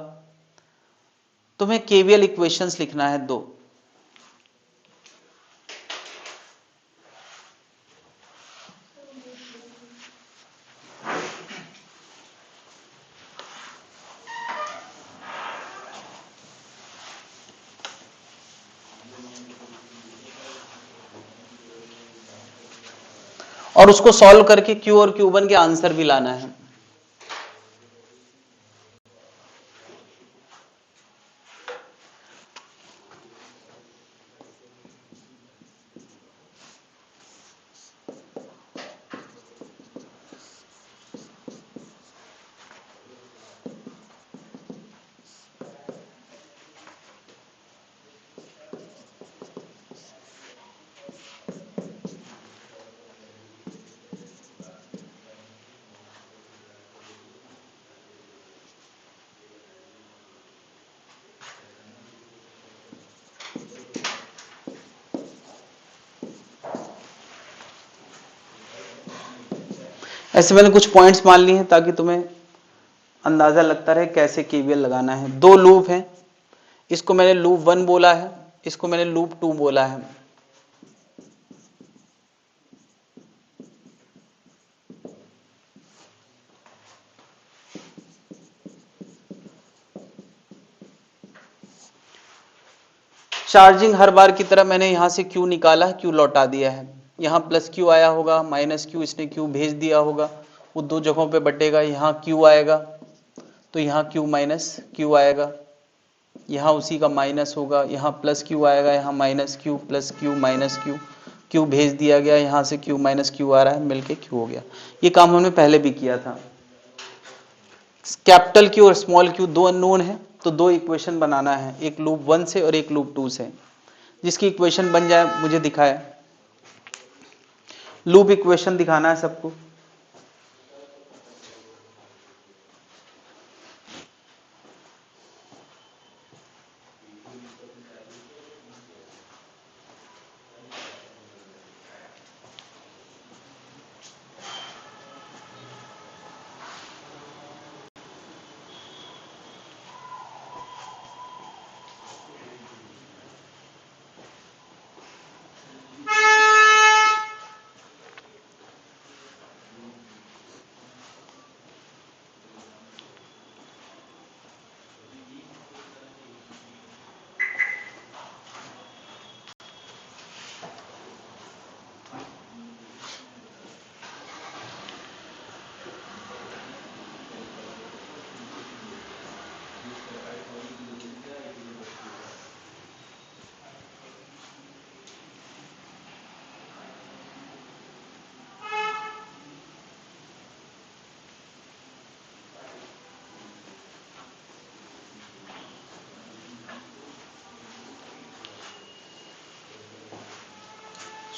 तुम्हें KVL इक्वेशंस लिखना है 2। और उसको सॉल्व करके Q और Q1 के आंसर भी लाना है। ऐसे मैंने कुछ पॉइंट्स मान लिए हैं ताकि तुम्हें अंदाजा लगता रहे कैसे KVL लगाना है। 2 लूप हैं, इसको मैंने लूप 1 बोला है, इसको मैंने लूप 2 बोला है। चार्जिंग हर बार की तरह मैंने यहां से Q निकाला, Q लौटा दिया है। यहाँ प्लस Q आया होगा, माइनस Q इसने Q भेज दिया होगा, वो 2 जगहों पे बटेगा। यहाँ Q आएगा तो यहाँ Q माइनस Q आएगा, यहाँ उसी का माइनस होगा, यहाँ प्लस Q आएगा, यहाँ minus Q, plus Q, minus Q, Q भेज दिया गया, यहाँ से Q माइनस Q आ रहा है, मिलके Q हो गया। ये काम हमने पहले भी किया था। कैपिटल Q और स्मॉल q 2 अननोन है, तो 2 इक्वेशन बनाना है, एक लूप 1 से और एक लूप 2 से। जिसकी इक्वेशन बन जाए मुझे दिखाए। लूप इक्वेशन दिखाना है सबको।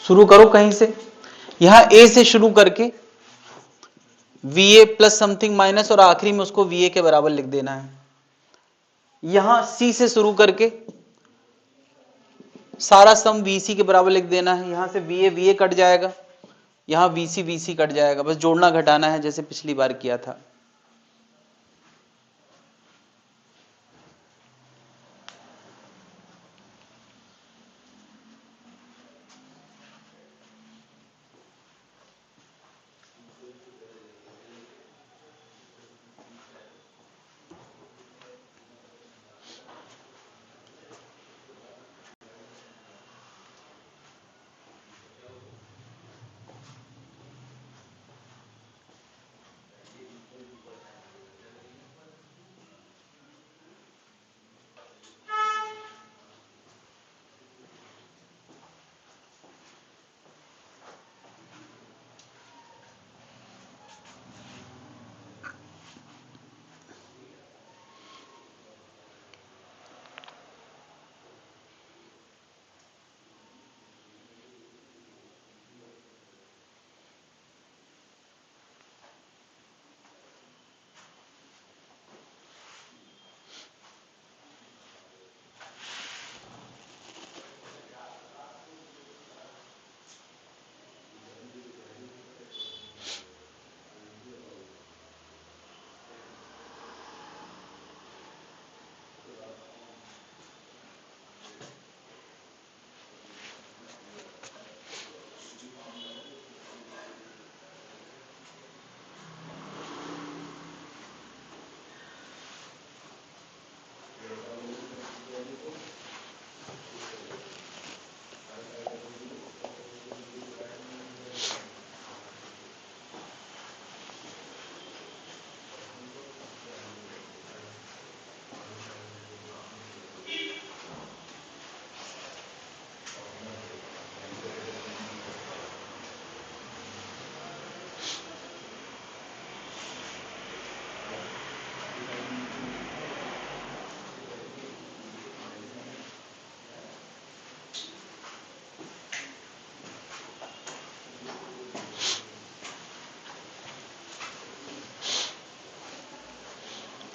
शुरू करो कहीं से, यहां ए से शुरू करके VA प्लस समथिंग माइनस और आखिरी में उसको VA के बराबर लिख देना है। यहां C से शुरू करके सारा सम VC के बराबर लिख देना है। यहां से VA कट जाएगा, यहां VC कट जाएगा, बस जोड़ना घटाना है जैसे पिछली बार किया था।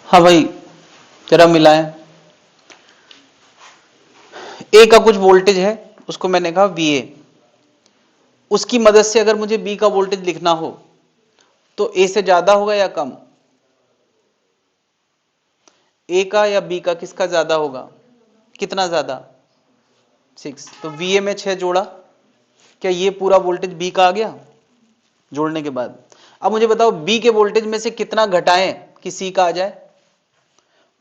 हाँ भाई, जरा मिलाएं। ए का कुछ वोल्टेज है, उसको मैंने कहा VA, उसकी मदद से अगर मुझे बी का वोल्टेज लिखना हो तो ए से ज्यादा होगा या कम? ए का या बी का, किसका ज्यादा होगा? कितना ज्यादा? 6। तो VA में 6 जोड़ा, क्या ये पूरा वोल्टेज बी का आ गया जोड़ने के बाद? अब मुझे बताओ बी के वोल्टेज में से कितना घटाएं कि सी का आ जाए?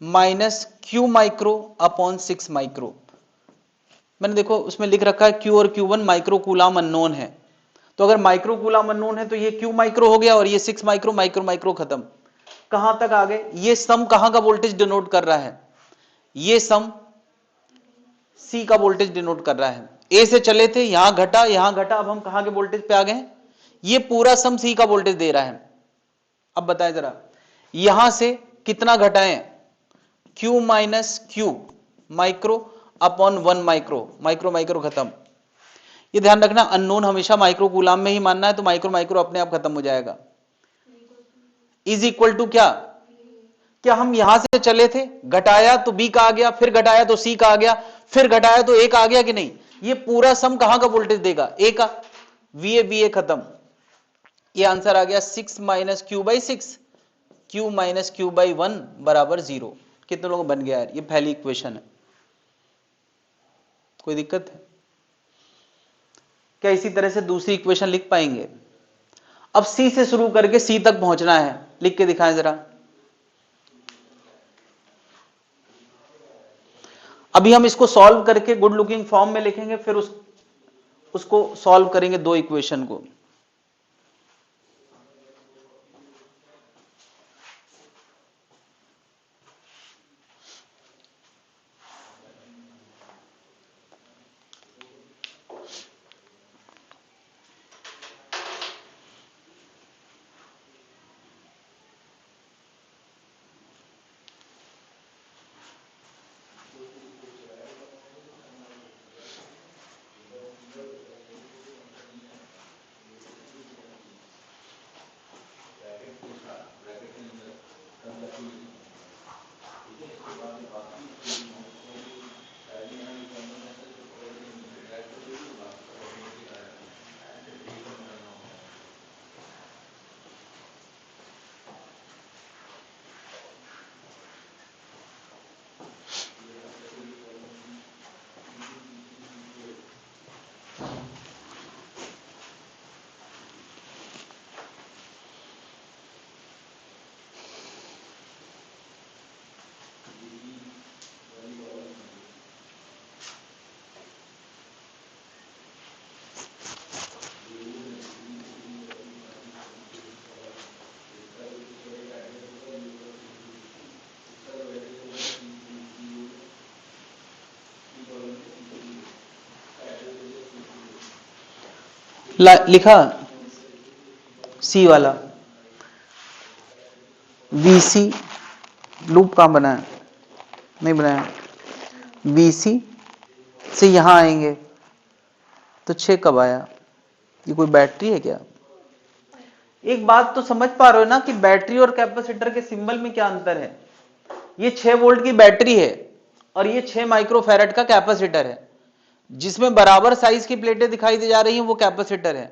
-Q micro upon 6 micro. मैंने देखो उसमें लिख रखा है Q और Q1 माइक्रो कूलाम अननोन है, तो अगर माइक्रो कूलाम अननोन है तो ये Q माइक्रो हो गया और ये 6 माइक्रो, माइक्रो माइक्रो खत्म। कहां तक आ गए? ये सम कहां का वोल्टेज डिनोट कर रहा है? ये सम सी का वोल्टेज डिनोट कर रहा है। ए से चले थे, यहां घटा यहां घटा, अब हम कहां के वोल्टेज पे आ गए? ये पूरा सम सी का वोल्टेज दे रहा है। अब बताएं जरा, यहां से कितना घटाएं? Q minus Q micro upon 1 micro, micro micro खत्म। ये ध्यान रखना, अननोन हमेशा माइक्रो कूलाम में ही मानना है, तो माइक्रो माइक्रो अपने आप खत्म हो जाएगा। इज इक्वल टू क्या? क्या हम यहां से चले थे, घटाया तो बी का आ गया, फिर घटाया तो सी का आ गया, फिर घटाया तो ए का आ गया कि नहीं? ये पूरा सम कहां का वोल्टेज देगा? ए का। VA खत्म। ये आंसर आ गया 6 minus Q by 6, Q minus Q by 1 बराबर 0। कितने लोगों को बन गया यार? ये पहली इक्वेशन है। कोई दिक्कत है क्या? इसी तरह से दूसरी इक्वेशन लिख पाएंगे? अब C से शुरू करके C तक पहुंचना है, लिख के दिखाएं जरा। अभी हम इसको सॉल्व करके गुड लुकिंग फॉर्म में लिखेंगे, फिर उसको सॉल्व करेंगे दो इक्वेशन को। लिखा सी वाला VC लूप कहां बनाया, नहीं बनाया। VC से यहां आएंगे तो 6 कब आया, ये कोई बैटरी है क्या? एक बात तो समझ पा रहे हो ना कि बैटरी और कैपेसिटर के सिंबल में क्या अंतर है। ये 6 वोल्ट की बैटरी है और ये 6 माइक्रोफैरड का कैपेसिटर है। जिसमें बराबर साइज की प्लेटें दिखाई दे जा रही हैं वो कैपेसिटर है।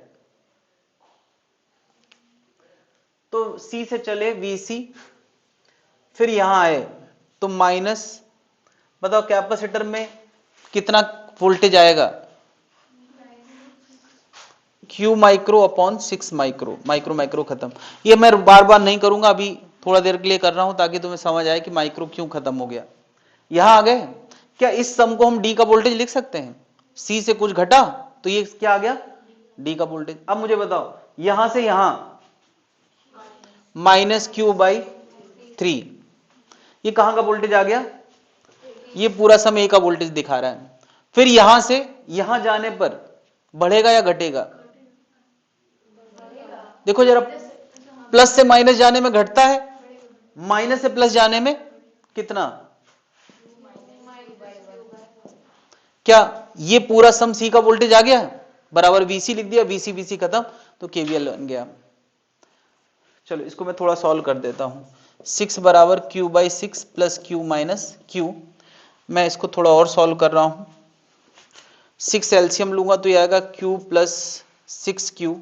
तो C से चले VC, फिर यहां आए तो माइनस, बताओ कैपेसिटर में कितना वोल्टेज आएगा, Q micro upon 6 micro, micro micro खत्म। ये मैं बार बार नहीं करूंगा, अभी थोड़ा देर के लिए कर रहा हूं ताकि तुम्हें समझ आए कि माइक्रो क्यों खत्म हो गया। यहां आ गए, क्या इस सम को हम D का वोल्टेज लिख सकते हैं? C से कुछ घटा तो ये क्या आ गया, D का वोल्टेज। अब मुझे बताओ यहां से यहां माइनस Q/3, ये कहां का वोल्टेज आ गया, ये पूरा सम A का वोल्टेज दिखा रहा है। फिर यहां से यहां जाने पर बढ़ेगा या घटेगा, देखो जरा, प्लस से माइनस जाने में घटता है, माइनस से प्लस जाने में कितना, क्या ये पूरा सम C का वोल्टेज आ गया, बराबर VC लिख दिया, VC VC खत्म, तो KVL बन गया। चलो इसको मैं थोड़ा सॉल्व कर देता हूं। 6 बराबर Q/6 plus Q minus Q, मैं इसको थोड़ा और सॉल्व कर रहा हूं। 6 एलसीएम लूंगा तो ये आएगा Q plus 6Q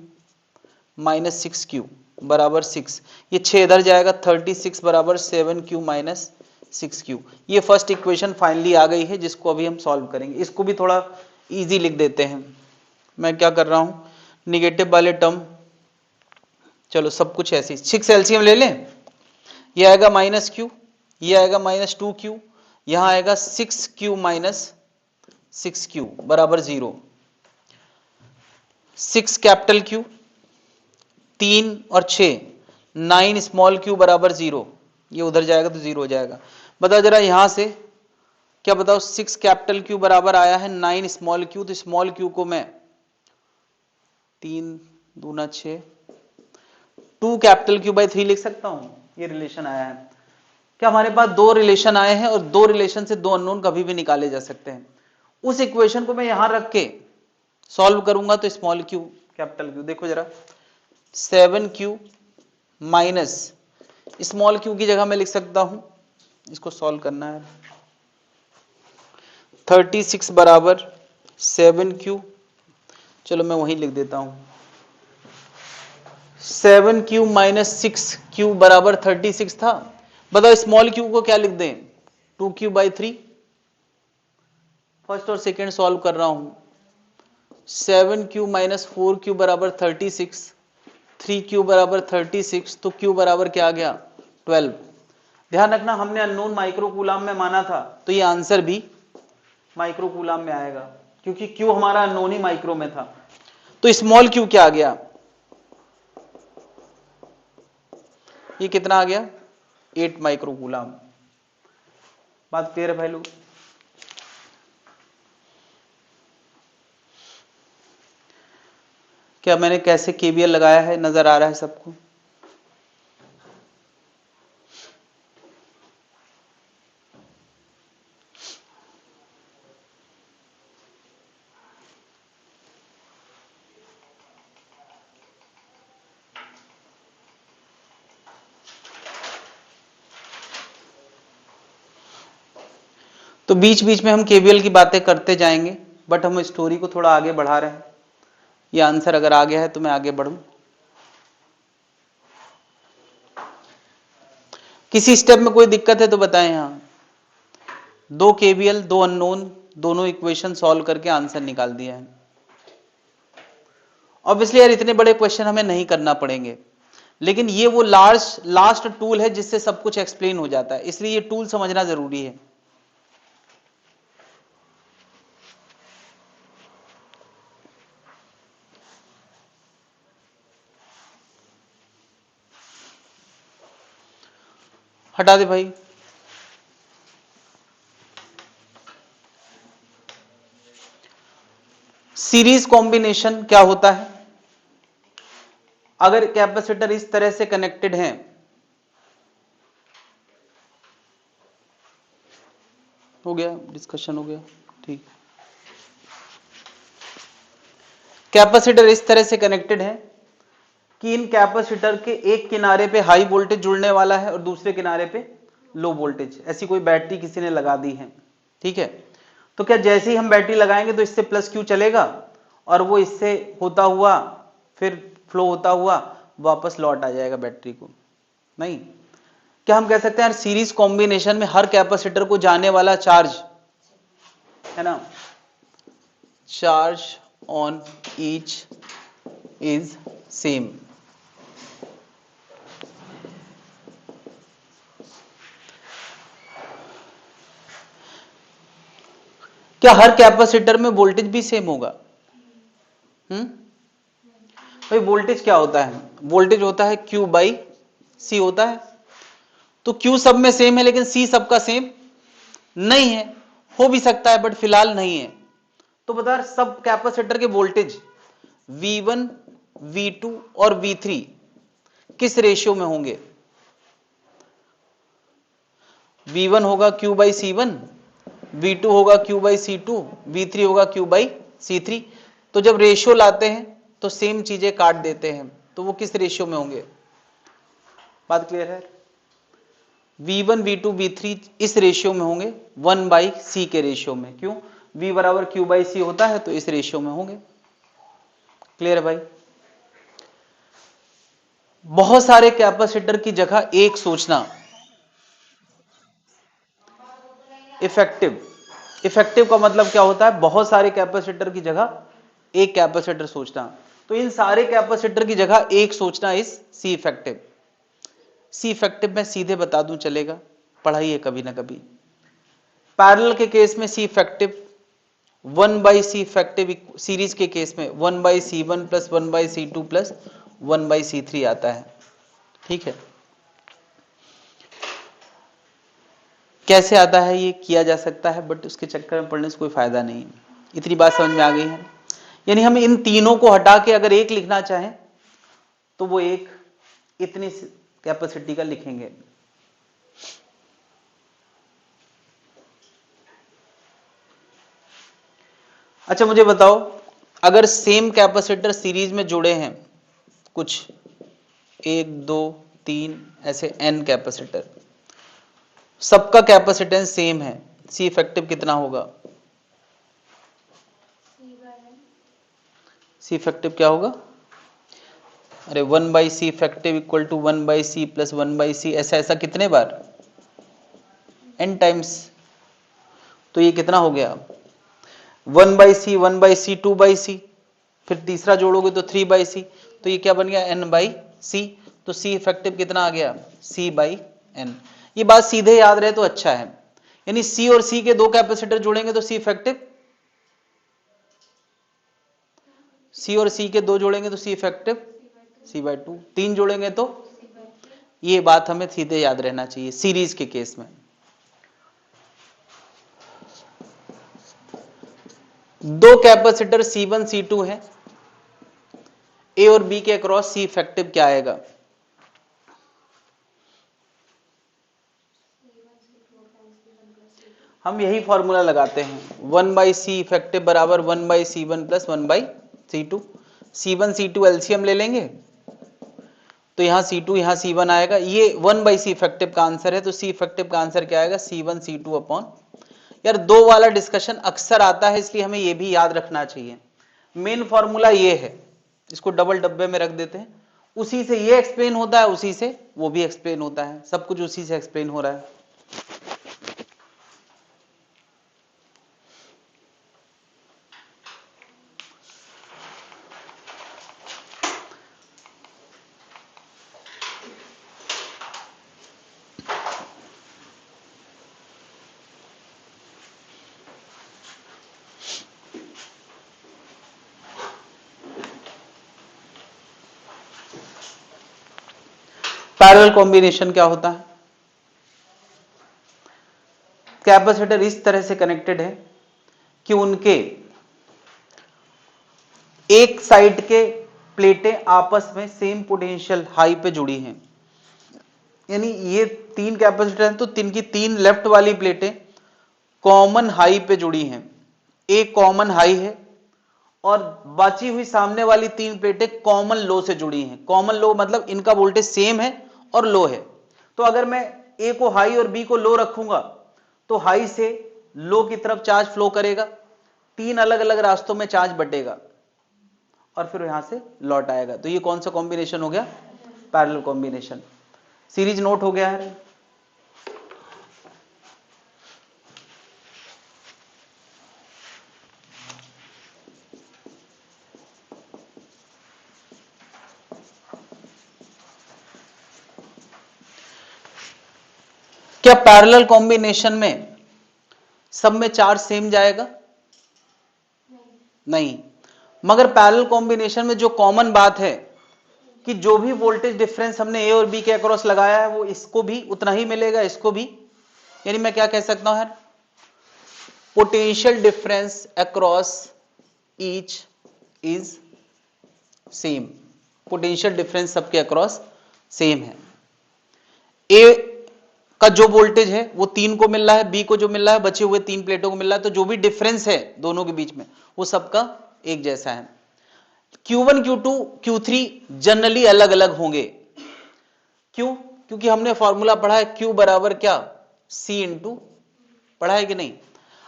minus 6Q बराबर 6, ये 6 इधर जाएगा, 36 बराबर 7Q माइनस 6Q। ये फर्स्ट इक्वेशन फाइनली आ गई है जिसको अभी हम सॉल्व करेंगे। इसको भी थोड़ा इजी लिख देते हैं। मैं क्या कर रहा हूं, निगेटिव वाले टर्म, चलो सब कुछ ऐसे ही, 6 एलसीएम ले लें, ये आएगा माइनस Q, ये आएगा माइनस 2Q, यहां आएगा 6Q माइनस 6Q बराबर 0। 6 कैपिटल Q, 3 और 6, 9 स्मॉल q बराबर 0, ये उधर जाएगा तो 0 हो जाएगा। बताओ जरा यहां से क्या बताओ, 6 कैपिटल Q बराबर आया है 9 स्मॉल q, तो स्मॉल q को मैं 3 दूना 6, 2 कैपिटल Q/3 लिख सकता हूं। ये रिलेशन आया है। क्या हमारे पास दो रिलेशन आए हैं और दो रिलेशन से दो अननोन कभी भी निकाले जा सकते हैं। उस इक्वेशन को मैं यहां रख के सॉल्व करूंगा तो स्मॉल q कैपिटल Q, देखो जरा 7Q माइनस स्मॉल q की जगह मैं लिख सकता हूं, इसको सॉल्व करना है, 36 बराबर 7Q, चलो मैं वहीं लिख देता हूं, 7Q माइनस 6Q बराबर 36 था। बताओ स्मॉल q को क्या लिख दें, 2Q/3। फर्स्ट और सेकेंड सॉल्व कर रहा हूं, 7Q माइनस 4Q बराबर 36, 3Q बराबर 36, तो Q बराबर क्या आ गया 12। ध्यान रखना हमने अननोन माइक्रो कूलाम में माना था, तो ये आंसर भी माइक्रो कूलाम में आएगा क्योंकि Q हमारा अननोन ही माइक्रो में था। तो स्मॉल q क्या आ गया, ये कितना आ गया 8 माइक्रो कूलाम। बात क्लियर है भाई लोग। क्या मैंने कैसे KVL लगाया है नजर आ रहा है सबको। तो बीच बीच में हम KVL की बातें करते जाएंगे, बट हम स्टोरी को थोड़ा आगे बढ़ा रहे हैं। ये आंसर अगर आ गया है तो मैं आगे बढ़ूं। किसी स्टेप में कोई दिक्कत है तो बताएं। यहां 2 KVL 2 अननोन, दोनों इक्वेशन सॉल्व करके आंसर निकाल दिया है। ऑब्वियसली यार इतने बड़े क्वेश्चन हमें नहीं करना पड़ेंगे, लेकिन ये वो लास्ट टूल है जिससे सब कुछ एक्सप्लेन हो जाता है, इसलिए ये टूल समझना जरूरी है। हटा दे भाई। सीरीज कॉम्बिनेशन क्या होता है, अगर कैपेसिटर इस तरह से कनेक्टेड हैं, हो गया डिस्कशन, हो गया ठीक। कैपेसिटर इस तरह से कनेक्टेड है कि इन कैपेसिटर के एक किनारे पे हाई वोल्टेज जुड़ने वाला है और दूसरे किनारे पे लो वोल्टेज। ऐसी कोई बैटरी किसी ने लगा दी है, ठीक है। तो क्या जैसे ही हम बैटरी लगाएंगे तो इससे प्लस क्यू चलेगा और वो इससे होता हुआ फिर फ्लो होता हुआ वापस लौट आ जाएगा बैटरी को? नहीं। क्या हम कह सकते हैं सीरीज कॉम्बिनेशन में हर कैपेसिटर को जाने वाला चार्ज है ना, charge on each is same? क्या हर कैपेसिटर में वोल्टेज भी सेम होगा? भाई वोल्टेज क्या होता है? वोल्टेज होता है Q बाई सी होता है। तो Q सब में सेम है लेकिन C सबका सेम नहीं है। हो भी सकता है बट फिलहाल नहीं है। तो बता सब कैपेसिटर के वोल्टेज V1, V2 और V3 किस रेशियो में होंगे? V1 होगा Q बाई C1, V2 होगा Q बाई C2, V3 होगा Q बाई C3। तो जब रेशियो लाते हैं तो सेम चीजें काट देते हैं, तो वो किस रेशियो में होंगे? बात क्लियर है? V1, V2, V3 इस रेशियो में होंगे 1 बाई सी के रेशियो में। क्यों? V बराबर Q बाई सी होता है तो इस रेशियो में होंगे। क्लियर है भाई? बहुत सारे कैपेसिटर की जगह एक सोचना, इफेक्टिव। इफेक्टिव का मतलब क्या होता है? बहुत सारे कैपेसिटर की जगह एक कैपेसिटर सोचना। तो इन सारे कैपेसिटर की जगह एक सोचना इस सी इफेक्टिव। सी इफेक्टिव मैं सीधे बता दूं चलेगा, पढ़ाइए कभी ना कभी। पैरेलल के केस में C effective 1 by C effective, series के केस में 1 by C1 plus 1 by C2 plus 1 by C3 आता है, ठीक है। कैसे आता है ये किया जा सकता है, बट उसके चक्कर में पढ़ने से कोई फायदा नहीं है। इतनी बात समझ में आ गई है? यानी हम इन तीनों को हटा के अगर एक लिखना चाहें तो वो एक इतनी कैपेसिटी का लिखेंगे। अच्छा मुझे बताओ, अगर सेम कैपेसिटर सीरीज में जुड़े हैं कुछ 1 2 3 ऐसे n कैपेसिटर, सबका कैपेसिटेंस सेम है, सी इफेक्टिव कितना होगा? सी इफेक्टिव क्या होगा? अरे 1 by C effective equal to 1 by C plus 1 by C, ऐसा ऐसा कितने बार? n times. तो ये कितना हो गया? 1 by C, 1 by C, 2 by C, फिर तीसरा जोड़ोगे तो 3 बाई सी, तो ये क्या बन गया? n by C. तो सी इफेक्टिव कितना आ गया? c by n। ये बात सीधे याद रहे तो अच्छा है। यानी c और c के दो कैपेसिटर जोड़ेंगे तो c इफेक्टिव, c और c के दो जोड़ेंगे तो c इफेक्टिव c बाई 2, 3 जोड़ेंगे तो, ये बात हमें सीधे याद रहना चाहिए सीरीज के केस में। दो कैपेसिटर C1 C2 है, A और B के अक्रॉस C इफेक्टिव क्या आएगा? हम यही फॉर्मूला लगाते हैं, 1 बाई सी इफेक्टिव बराबर 1 by C1 plus 1 by C2। C1 C2 LCM ले लेंगे तो यहां C2 यहां C1 आएगा। ये 1 बाई सी इफेक्टिव का आंसर है, तो सी इफेक्टिव का आंसर क्या आएगा? C1 C2 upon. यार दो वाला डिस्कशन अक्सर आता है इसलिए हमें ये भी याद रखना चाहिए। मेन फॉर्मूला ये है, इसको डबल डब्बे में रख देते हैं, उसी से ये एक्सप्लेन होता है, उसी से वो भी एक्सप्लेन होता है, सब कुछ उसी से एक्सप्लेन हो रहा है। पैरेलल कॉम्बिनेशन क्या होता है? कैपेसिटर इस तरह से कनेक्टेड है कि उनके एक साइड के प्लेटें आपस में सेम पोटेंशियल हाई पे जुड़ी हैं, यानी ये 3 कैपेसिटर हैं तो तीन की 3 लेफ्ट वाली प्लेटें कॉमन हाई पे जुड़ी हैं, एक कॉमन हाई है और बची हुई सामने वाली 3 प्लेटें कॉमन लो से जुड़ी हैं। कॉमन लो मतलब इनका वोल्टेज सेम है और लो है। तो अगर मैं ए को हाई और बी को लो रखूंगा तो हाई से लो की तरफ चार्ज फ्लो करेगा, 3 अलग अलग रास्तों में चार्ज बटेगा और फिर यहां से लौट आएगा। तो ये कौन सा कॉम्बिनेशन हो गया? Parallel combination. सीरीज नोट हो गया है। क्या पैरेलल कॉम्बिनेशन में सब में चार्ज सेम जाएगा? नहीं, मगर पैरेलल कॉम्बिनेशन में जो कॉमन बात है कि जो भी वोल्टेज डिफरेंस हमने ए और बी के अक्रॉस लगाया है वो इसको भी उतना ही मिलेगा, इसको भी। यानी मैं क्या कह सकता हूं, potential difference across each is same. Potential difference सबके अक्रॉस सेम है। ए का जो वोल्टेज है वो 3 को मिल रहा है, बी को जो मिल रहा है बचे हुए 3 प्लेटों को मिल रहा है, तो जो भी डिफरेंस है दोनों के बीच में वो सबका एक जैसा है। Q1, Q2, Q3 जनरली अलग अलग होंगे। क्यों? क्योंकि हमने फॉर्मूला पढ़ा है Q बराबर क्या? C इंटू, पढ़ा है कि नहीं?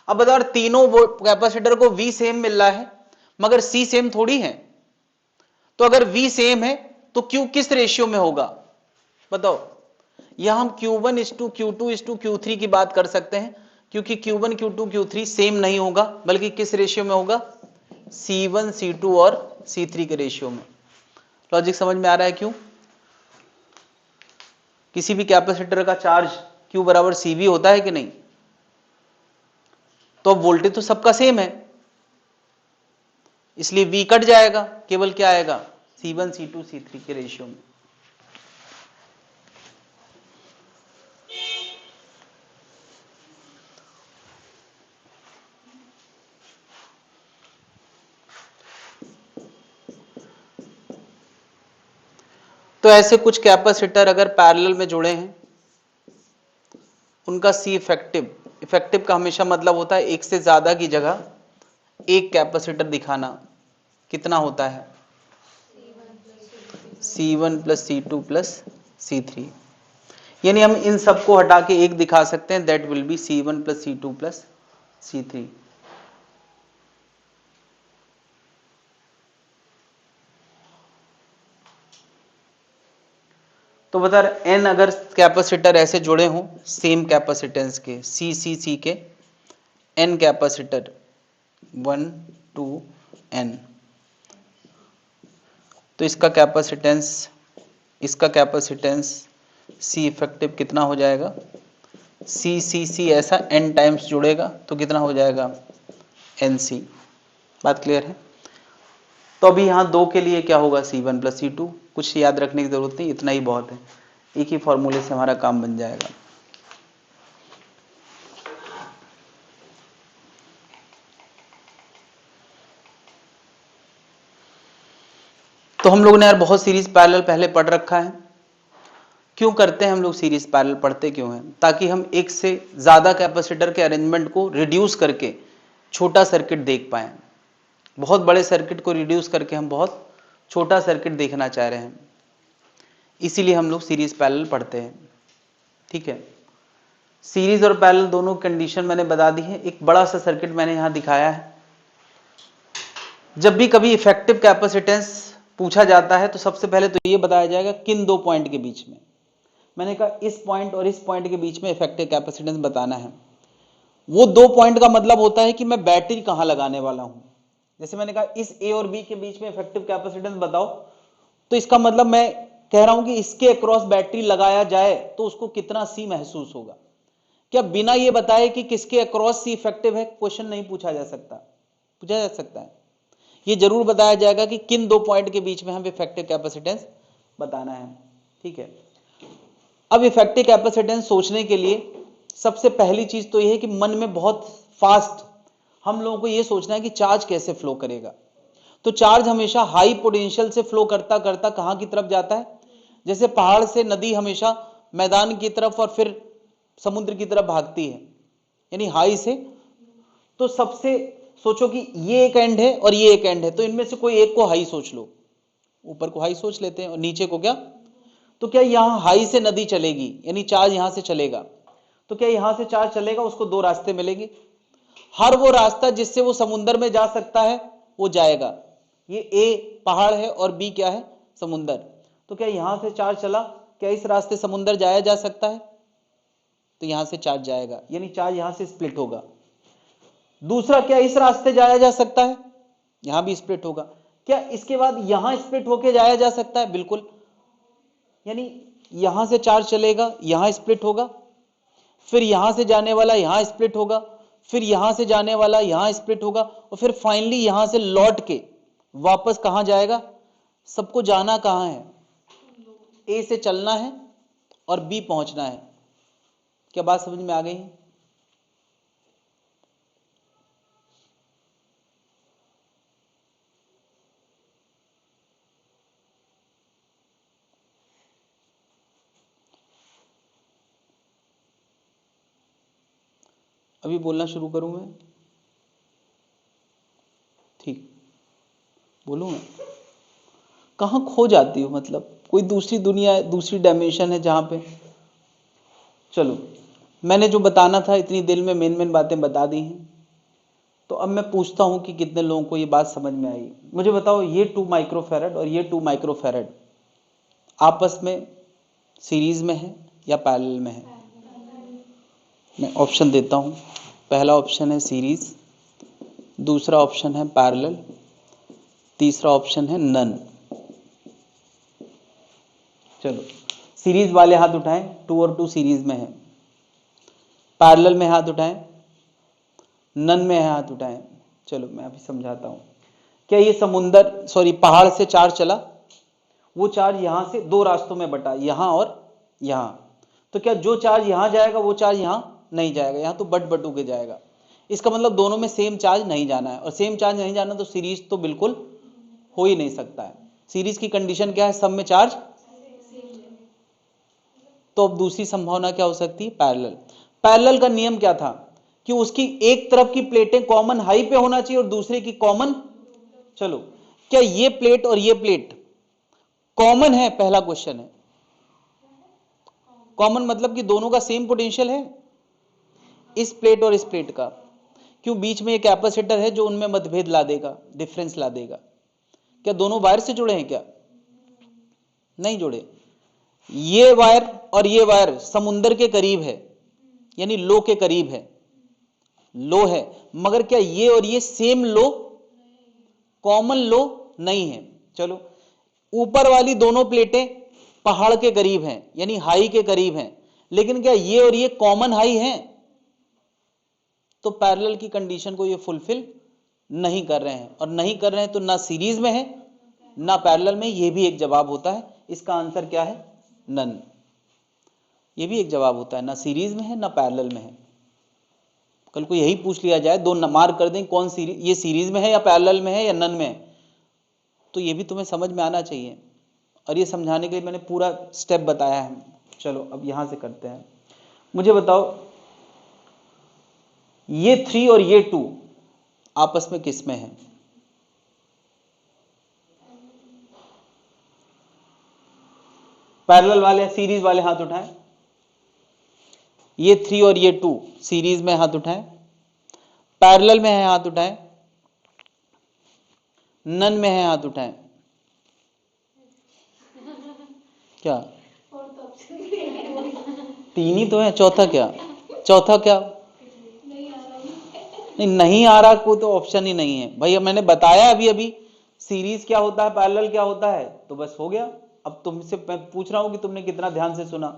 अब बताओ तीनों कैपेसिटर को V सेम मिल रहा है मगर C सेम थोड़ी है, तो अगर V सेम है तो Q किस रेशियो में होगा बताओ? यहां हम Q1 is to Q2 is to Q3 की बात कर सकते हैं, क्योंकि Q1, Q2, Q3 सेम नहीं होगा बल्कि किस रेशियो में होगा? C1, C2 और C3 के रेशियो में। लॉजिक समझ में आ रहा है? क्यों? किसी भी कैपेसिटर का चार्ज Q बराबर CV होता है कि नहीं? तो अब वोल्टेज तो सबका सेम है, इसलिए V कट जाएगा, केवल क्या आएगा? C1, C2, C3 के रेशियो में। तो ऐसे कुछ कैपेसिटर अगर पैरेलल में जुड़े हैं उनका C इफेक्टिव, इफेक्टिव का हमेशा मतलब होता है एक से ज्यादा की जगह एक कैपेसिटर दिखाना। कितना होता है? C1 plus C2 plus C3। यानी हम इन सबको हटा के एक दिखा सकते हैं, that will be C1 plus C2 plus C3। तो बता रहे n अगर कैपेसिटर ऐसे जुड़े हों सेम कैपेसिटेंस के, C के n कैपेसिटर 1 2 n, तो इसका कैपेसिटेंस C इफेक्टिव कितना हो जाएगा? C ऐसा n टाइम्स जुड़ेगा तो कितना हो जाएगा? NC। बात क्लियर है? तो अभी यहां 2 के लिए क्या होगा? C1 plus C2। कुछ याद रखने की जरूरत नहीं, इतना ही बहुत है, एक ही फॉर्मूले से हमारा काम बन जाएगा। तो हम लोगों ने यार बहुत सीरीज पैरेलल पहले पढ़ रखा है। क्यों करते हैं हम लोग सीरीज पैरेलल? पढ़ते क्यों हैं? ताकि हम एक से ज्यादा कैपेसिटर के अरेंजमेंट को रिड्यूस करके छोटा सर्किट देख पाएं। बहुत बड़े सर्किट को रिड्यूस करके हम बहुत छोटा सर्किट देखना चाह रहे हैं, इसीलिए हम लोग सीरीज पैरेलल पढ़ते हैं। ठीक है, सीरीज और पैरेलल दोनों कंडीशन मैंने बता दी है। एक बड़ा सा सर्किट मैंने यहां दिखाया है। जब भी कभी इफेक्टिव कैपेसिटेंस पूछा जाता है तो सबसे पहले तो ये बताया जाएगा किन 2 पॉइंट के बीच में। मैंने कहा इस पॉइंट और इस पॉइंट के बीच में इफेक्टिव कैपेसिटेंस बताना है। वो 2 पॉइंट का मतलब होता है कि मैं बैटरी कहां लगाने वाला हूं। जैसे मैंने कहा इस ए और बी के बीच में इफेक्टिव कैपेसिटेंस बताओ, तो इसका मतलब मैं कह रहा हूं कि इसके अक्रॉस बैटरी लगाया जाए तो उसको कितना सी महसूस होगा। क्या बिना ये बताए कि किसके अक्रॉस सी इफेक्टिव है क्वेश्चन नहीं पूछा जा सकता? पूछा जा सकता है। ये जरूर बताया जाएगा कि किन 2 पॉइंट के बीच में हम इफेक्टिव कैपेसिटेंस बताना है। ठीक है, अब इफेक्टिव कैपेसिटेंस सोचने के लिए सबसे पहली चीज तो यह है कि मन में बहुत फास्ट हम लोगों को यह सोचना है कि चार्ज कैसे फ्लो करेगा। तो चार्ज हमेशा हाई पोटेंशियल से फ्लो करता करता कहां की तरफ जाता है? जैसे पहाड़ से नदी हमेशा मैदान की तरफ और फिर समुद्र की तरफ भागती है, यानी हाई से। तो सबसे सोचो कि ये एक एंड है और ये एक एंड है, तो इनमें से कोई एक को हाई सोच लो। ऊपर को हाई सोच लेते हैं और नीचे को क्या? तो क्या यहां हाई से नदी चलेगी, यानी चार्ज यहां से चलेगा। तो क्या यहां से चार्ज चलेगा, उसको दो रास्ते मिलेंगे। हर वो रास्ता जिससे वो समुद्र में जा सकता है वो जाएगा। ये ए पहाड़ है और बी क्या है? समुद्र। तो क्या यहां से चार्ज चला, क्या इस रास्ते समुद्र जाया जा सकता है? तो यहां से चार्ज जाएगा, यानी चार्ज यहां से स्प्लिट होगा। दूसरा, क्या इस रास्ते जाया जा सकता है? यहां भी स्प्लिट होगा। क्या इसके बाद यहां स्प्लिट होके जाया जा सकता है? बिल्कुल, यानी यहां से चार्ज चलेगा, यहां स्प्लिट होगा, फिर यहां से जाने वाला यहां स्प्लिट होगा, फिर यहां से जाने वाला यहां स्प्लिट होगा, और फिर फाइनली यहां से लौट के वापस कहां जाएगा? सबको जाना कहां है? ए से चलना है और बी पहुंचना है। क्या बात समझ में आ गई? अभी बोलना शुरू करूं मैं? ठीक, बोलूं मैं? कहां खो जाती हो, मतलब कोई दूसरी दुनिया है, दूसरी डायमेंशन है जहां पे? चलो, मैंने जो बताना था इतनी देर में मेन मेन बातें बता दी हैं। तो अब मैं पूछता हूं कि कितने लोगों को ये बात समझ में आई। मुझे बताओ, ये 2 माइक्रोफैरड और ये 2 माइक्रोफैरड आपस में सीरीज में है या पैरेलल में है? मैं ऑप्शन देता हूं। पहला ऑप्शन है सीरीज, दूसरा ऑप्शन है पैरेलल, तीसरा ऑप्शन है नन। चलो, सीरीज वाले हाथ उठाएं, 2 और 2 सीरीज में है। पैरेलल में हाथ उठाएं, नन में है हाथ उठाएं। चलो मैं अभी समझाता हूं। क्या ये समुंदर पहाड़ से चार्ज चला, वो चार्ज यहां से दो रास्तों में बटा, यहां और यहां। तो क्या जो चार्ज यहां जाएगा वो चार्ज यहां नहीं जाएगा, यहां तो बट बटू के जाएगा। इसका मतलब दोनों में सेम चार्ज नहीं जाना है, और सेम चार्ज नहीं जाना तो सीरीज तो बिल्कुल हो ही नहीं सकता है। सीरीज की कंडीशन क्या है? सब में चार्ज। तो अब दूसरी संभावना क्या हो सकती है? पैरेलल। पैरेलल का नियम क्या था कि उसकी एक तरफ की प्लेटें कॉमन हाई पे होना चाहिए और दूसरे की कॉमन। चलो, क्या ये प्लेट और ये प्लेट कॉमन है? पहला क्वेश्चन है। कॉमन मतलब कि दोनों का सेम पोटेंशियल है, इस प्लेट और इस प्लेट का। क्यों? बीच में एक कैपेसिटर है जो उनमें मतभेद ला देगा, डिफरेंस ला देगा। क्या दोनों वायर से जुड़े हैं? क्या नहीं जुड़े। ये वायर और ये वायर समुंदर के करीब है, यानी लो के करीब है, लो है। मगर क्या ये और ये सेम लो, कॉमन लो नहीं है। चलो, ऊपर वाली दोनों प्लेटें पहाड़ के करीब हैं, यानी हाई के करीब हैं, लेकिन क्या ये और ये कॉमन हाई हैं? तो पैरेलल की कंडीशन को ये फुलफिल नहीं कर रहे हैं, और नहीं कर रहे हैं तो ना सीरीज में है ना पैरेलल में। ये भी एक जवाब होता है। इसका आंसर क्या है? नन। ये भी एक जवाब होता है, ना सीरीज में है ना पैरेलल में है। कल को यही पूछ लिया जाए, दो मार्क कर दें कौन सीरीज, ये सीरीज में है या पैरेलल में है या नन में है, तो ये भी तुम्हें समझ में आना चाहिए। और ये समझाने के लिए मैंने पूरा स्टेप बताया है। चलो अब यहां से करते हैं। मुझे बताओ, ये 3 और ये 2 आपस में किस में है? पैरेलल वाले, सीरीज वाले हाथ उठाएं। ये 3 और ये 2 सीरीज में हाथ उठाएं, पैरेलल में है हाथ उठाएं, नन में है हाथ उठाएं। क्या? तीन ही तो है, चौथा क्या? चौथा क्या? नहीं आ रहा, कोई तो ऑप्शन ही नहीं है भाई। मैंने बताया अभी अभी सीरीज क्या होता है, पैरेलल क्या होता है, तो बस हो गया। अब तुमसे मैं पूछ रहा हूं कि तुमने कितना ध्यान से सुना।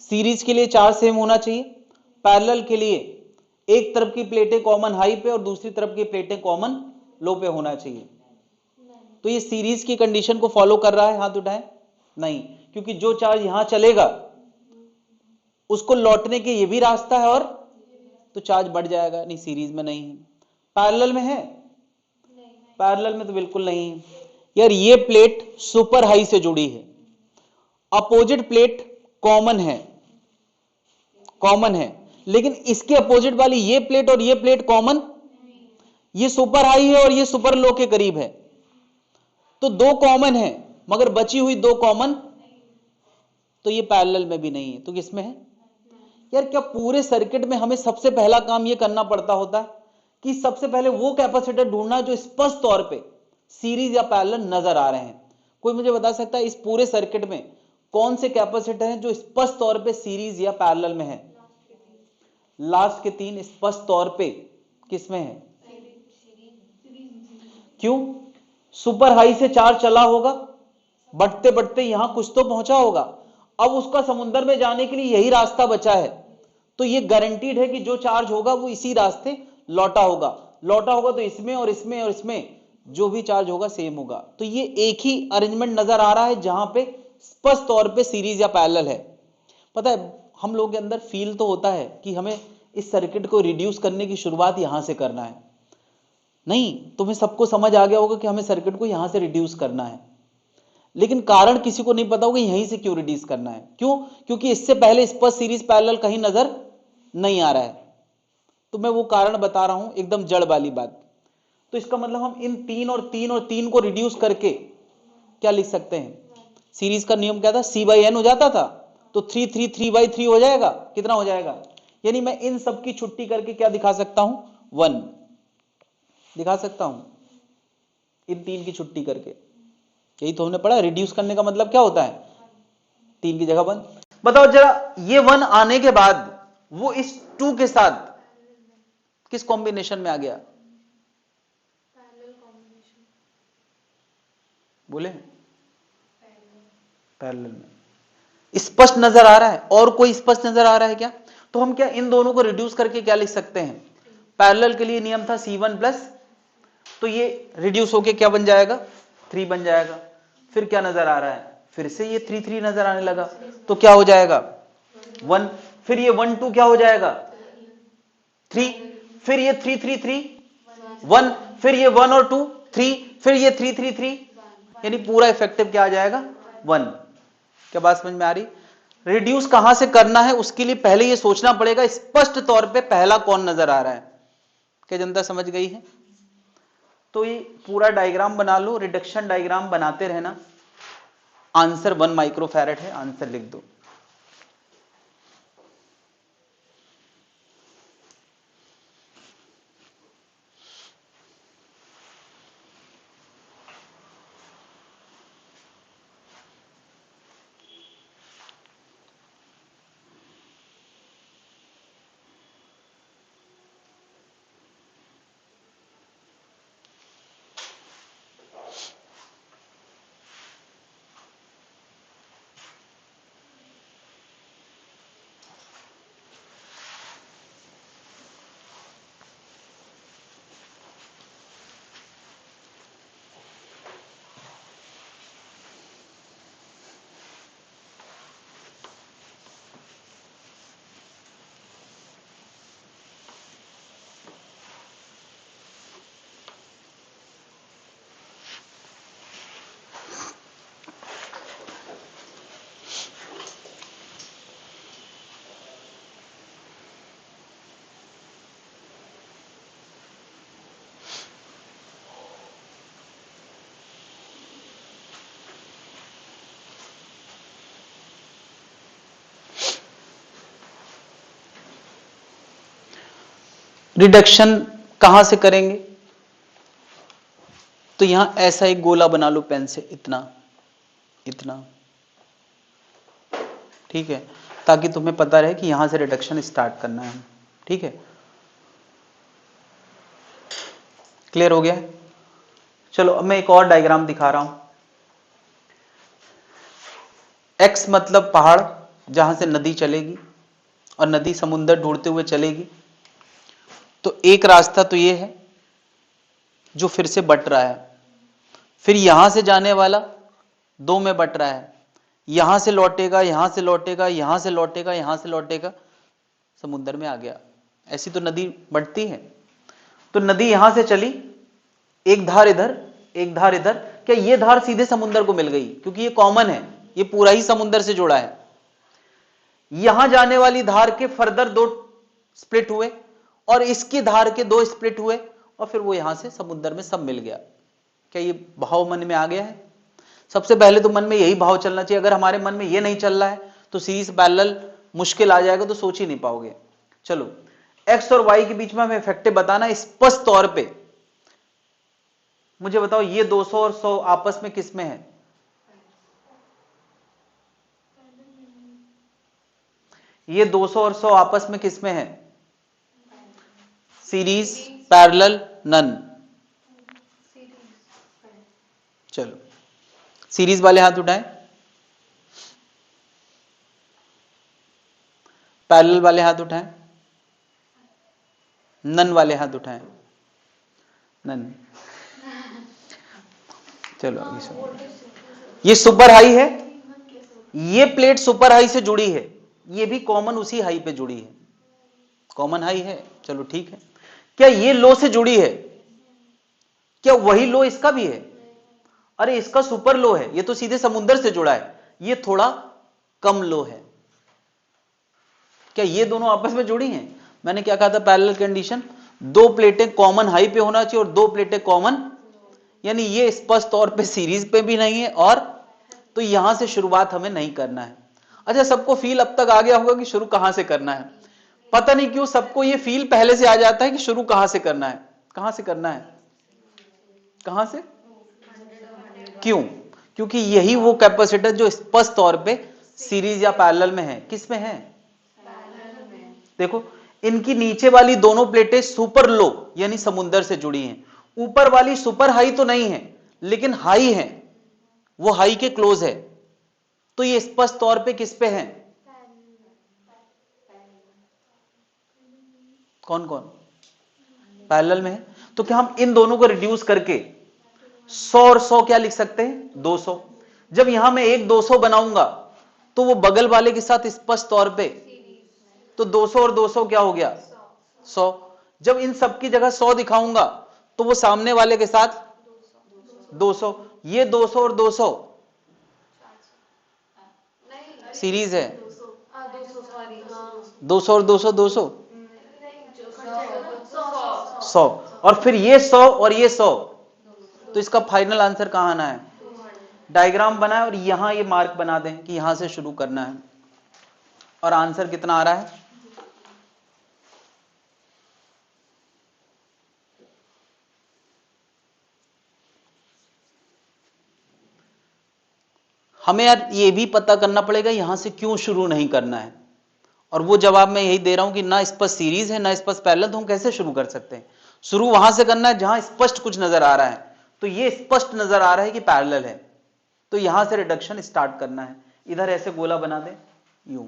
सीरीज के लिए चार्ज सेम होना चाहिए, पैरेलल के लिए एक तरफ की प्लेटें कॉमन हाई पे और दूसरी तरफ की प्लेटें कॉमन लो पे होना चाहिए। तो ये सीरीज की कंडीशन को फॉलो कर रहा है? हाथ उठाएं। नहीं, क्योंकि जो चार्ज यहां चलेगा उसको लौटने के ये भी रास्ता है, और तो चार्ज बढ़ जाएगा। नहीं, सीरीज में नहीं है। पैरेलल में है? पैरेलल में तो बिल्कुल नहीं है यार। ये प्लेट सुपर हाई से जुड़ी है, अपोजिट प्लेट कॉमन है, कॉमन है, लेकिन इसके अपोजिट वाली ये प्लेट और ये प्लेट कॉमन, ये सुपर हाई है और ये सुपर लो के करीब है, तो दो कॉमन है मगर बची हुई दो कॉमन, तो ये पैरेलल में भी नहीं है, तो किसमें है यार? क्या पूरे सर्किट में हमें सबसे पहला काम ये करना पड़ता होता है कि सबसे पहले वो कैपेसिटर ढूंढना जो स्पष्ट तौर पे सीरीज या पैरेलल नजर आ रहे हैं? कोई मुझे बता सकता है इस पूरे सर्किट में कौन से कैपेसिटर हैं जो स्पष्ट तौर पे सीरीज या पैरेलल में है? लास्ट के तीन स्पष्ट तौर पे किसमें है? क्यों? सुपर हाई से चार्ज चला होगा, बढ़ते बढ़ते यहां कुछ तो पहुंचा होगा, अब उसका समुद्र में जाने के लिए यही रास्ता बचा है, तो ये गारंटीड है कि जो चार्ज होगा वो इसी रास्ते लौटा होगा, लौटा होगा तो इसमें और इसमें और इसमें जो भी चार्ज होगा सेम होगा। तो ये एक ही अरेंजमेंट नजर आ रहा है जहां पे स्पष्ट तौर पे सीरीज या पैरेलल है। पता है हम लोग के अंदर फील तो होता है कि हमें इस सर्किट को रिड्यूस करने की शुरुआत यहां से करना है, नहीं, तुम्हें सबको समझ आ गया होगा कि हमें सर्किट को यहां से रिड्यूस करना है, लेकिन कारण किसी को नहीं पता होगा यहीं से क्यों रिड्यूस करना है। क्यों? क्योंकि इससे पहले स्पष्ट सीरीज पैरेलल कहीं नजर नहीं आ रहा है। तो मैं वो कारण बता रहा हूं, एकदम जड़ वाली बात। तो इसका मतलब हम इन तीन और तीन और तीन को रिड्यूस करके क्या लिख सकते हैं? सीरीज का नियम क्या था? C/N हो जाता था, तो 3 3 3/3 हो जाएगा। कितना हो जाएगा? यानी मैं इन सब की छुट्टी करके क्या दिखा सकता हूं? 1 दिखा सकता हूं, इन तीन की छुट्टी करके। यही तो हमने पढ़ा, रिड्यूस करने का मतलब क्या होता है? 3 की जगह 1। बताओ जरा, ये 1 आने के बाद वो इस 2 के साथ किस कॉम्बिनेशन में आ गया? बोले पैरेलल में। स्पष्ट नजर आ रहा है? और कोई स्पष्ट नजर आ रहा है क्या? तो हम क्या इन दोनों को रिड्यूस करके क्या लिख सकते हैं? पैरेलल के लिए नियम था C1 प्लस, तो ये रिड्यूस होके क्या बन जाएगा? 3 बन जाएगा। फिर क्या नजर आ रहा है? फिर से ये 3 3 नजर आने लगा, तो क्या हो जाएगा? 1। फिर ये 1 2 क्या हो जाएगा? 3। फिर ये 3 3 3 1। फिर ये 1 और 2 3। फिर ये 3 3 3, यानी पूरा इफेक्टिव क्या आ जाएगा? 1। क्या बात समझ में आ रही? रिड्यूस कहां से करना है उसके लिए पहले ये सोचना पड़ेगा स्पष्ट तौर पे पहला कौन नजर आ रहा है। क्या जनता समझ गई है? तो ये पूरा डायग्राम बना लो, रिडक्शन डायग्राम बनाते रहना। आंसर 1 माइक्रोफैरेड है, आंसर लिख दो। रिडक्शन कहां से करेंगे? तो यहां ऐसा एक गोला बना लो पेन से, इतना इतना, ठीक है, ताकि तुम्हें पता रहे कि यहां से रिडक्शन स्टार्ट करना है। ठीक है, क्लियर हो गया? चलो अब मैं एक और डायग्राम दिखा रहा हूं। एक्स मतलब पहाड़ जहां से नदी चलेगी और नदी समुद्र ढूंढते हुए चलेगी। तो एक रास्ता तो ये है जो फिर से बट रहा है, फिर यहां से जाने वाला 2 में बट रहा है, यहां से लौटेगा, यहां से लौटेगा, यहां से लौटेगा, यहां से लौटेगा, समुद्र में आ गया। ऐसी तो नदी बढ़ती है। तो नदी यहां से चली, एक धार इधर, एक धार इधर, क्या ये धार सीधे समुद्र को मिल गई? क्योंकि ये कॉमन है, ये पूरा ही समुद्र से जुड़ा है। यहां जाने वाली धार के फर्दर 2 स्प्लिट हुए और इसकी धार के 2 स्प्लिट हुए और फिर वो यहां से समुद्र में सब मिल गया। क्या ये भाव मन में आ गया है? सबसे पहले तो मन में यही भाव चलना चाहिए। अगर हमारे मन में ये नहीं चल रहा है तो सीरीज पैरेलल मुश्किल आ जाएगा, तो सोच ही नहीं पाओगे। चलो, एक्स और वाई के बीच में हमें इफेक्टिव बताना स्पष्ट तौर पे। मुझे बताओ, ये 200 और 100 आपस में किस में है? ये 200 और 100 आपस में किस में है? Series, parallel, none. चलो, सीरीज वाले हाथ उठाएं, पैरेलल वाले हाथ उठाएं, नन वाले हाथ उठाएं। नन। चलो आगे चलो। ये सुपर हाई है, ये प्लेट सुपर हाई से जुड़ी है, ये भी कॉमन उसी हाई पे जुड़ी है, कॉमन हाई है। चलो ठीक है। क्या ये लो से जुड़ी है? क्या वही लो इसका भी है? अरे इसका सुपर लो है, ये तो सीधे समुद्र से जुड़ा है, ये थोड़ा कम लो है। क्या ये दोनों आपस में जुड़ी हैं? मैंने क्या कहा था पैरेलल कंडीशन? 2 प्लेटें कॉमन हाई पे होना चाहिए और 2 प्लेटें कॉमन, यानी ये स्पष्ट तौर पे सीरीज पे भी नहीं है, और तो यहां से शुरुआत हमें नहीं करना है। अच्छा, सबको फील अब तक आ गया होगा कि शुरू कहां से करना है। पता नहीं क्यों सबको ये फील पहले से आ जाता है कि शुरू कहां से करना है। कहां से करना है? कहां से? क्यों? क्योंकि यही वो कैपेसिटर जो स्पष्ट तौर पे सीरीज या पैरेलल में है। किस में है? देखो, इनकी नीचे वाली दोनों प्लेटें सुपर लो यानी समुद्र से जुड़ी हैं, ऊपर वाली सुपर हाई तो नहीं है लेकिन हाई है, वो हाई के क्लोज है, तो ये स्पष्ट तौर पे किस पे है? कौन कौन? पैरेलल में है। तो क्या हम इन दोनों को रिड्यूस करके 100 और 100 क्या लिख सकते हैं? 200। जब यहां मैं एक 200 बनाऊंगा तो वो बगल वाले के साथ स्पष्ट तौर पे, तो 200 और 200 क्या हो गया? 100। जब इन सब की जगह 100 दिखाऊंगा तो वो सामने वाले के साथ 200। ये 200 और 200 सीरीज है। 200 और 200 200 100, और फिर ये 100 और ये 100, तो इसका फाइनल आंसर कहां आना है? डायग्राम बनाए और यहां ये मार्क बना दें कि यहां से शुरू करना है, और आंसर कितना आ रहा है? हमें यार ये भी पता करना पड़ेगा यहां से क्यों शुरू नहीं करना है, और वो जवाब मैं यही दे रहा हूं कि ना स्पष्ट सीरीज है ना स्पष्ट पैरेलल, तो हम कैसे शुरू कर सकते हैं? शुरू वहां से करना है जहां स्पष्ट कुछ नजर आ रहा है। तो ये स्पष्ट नजर आ रहा है कि पैरेलल है, तो यहां से रिडक्शन स्टार्ट करना है। इधर ऐसे गोला बना दें, यूं।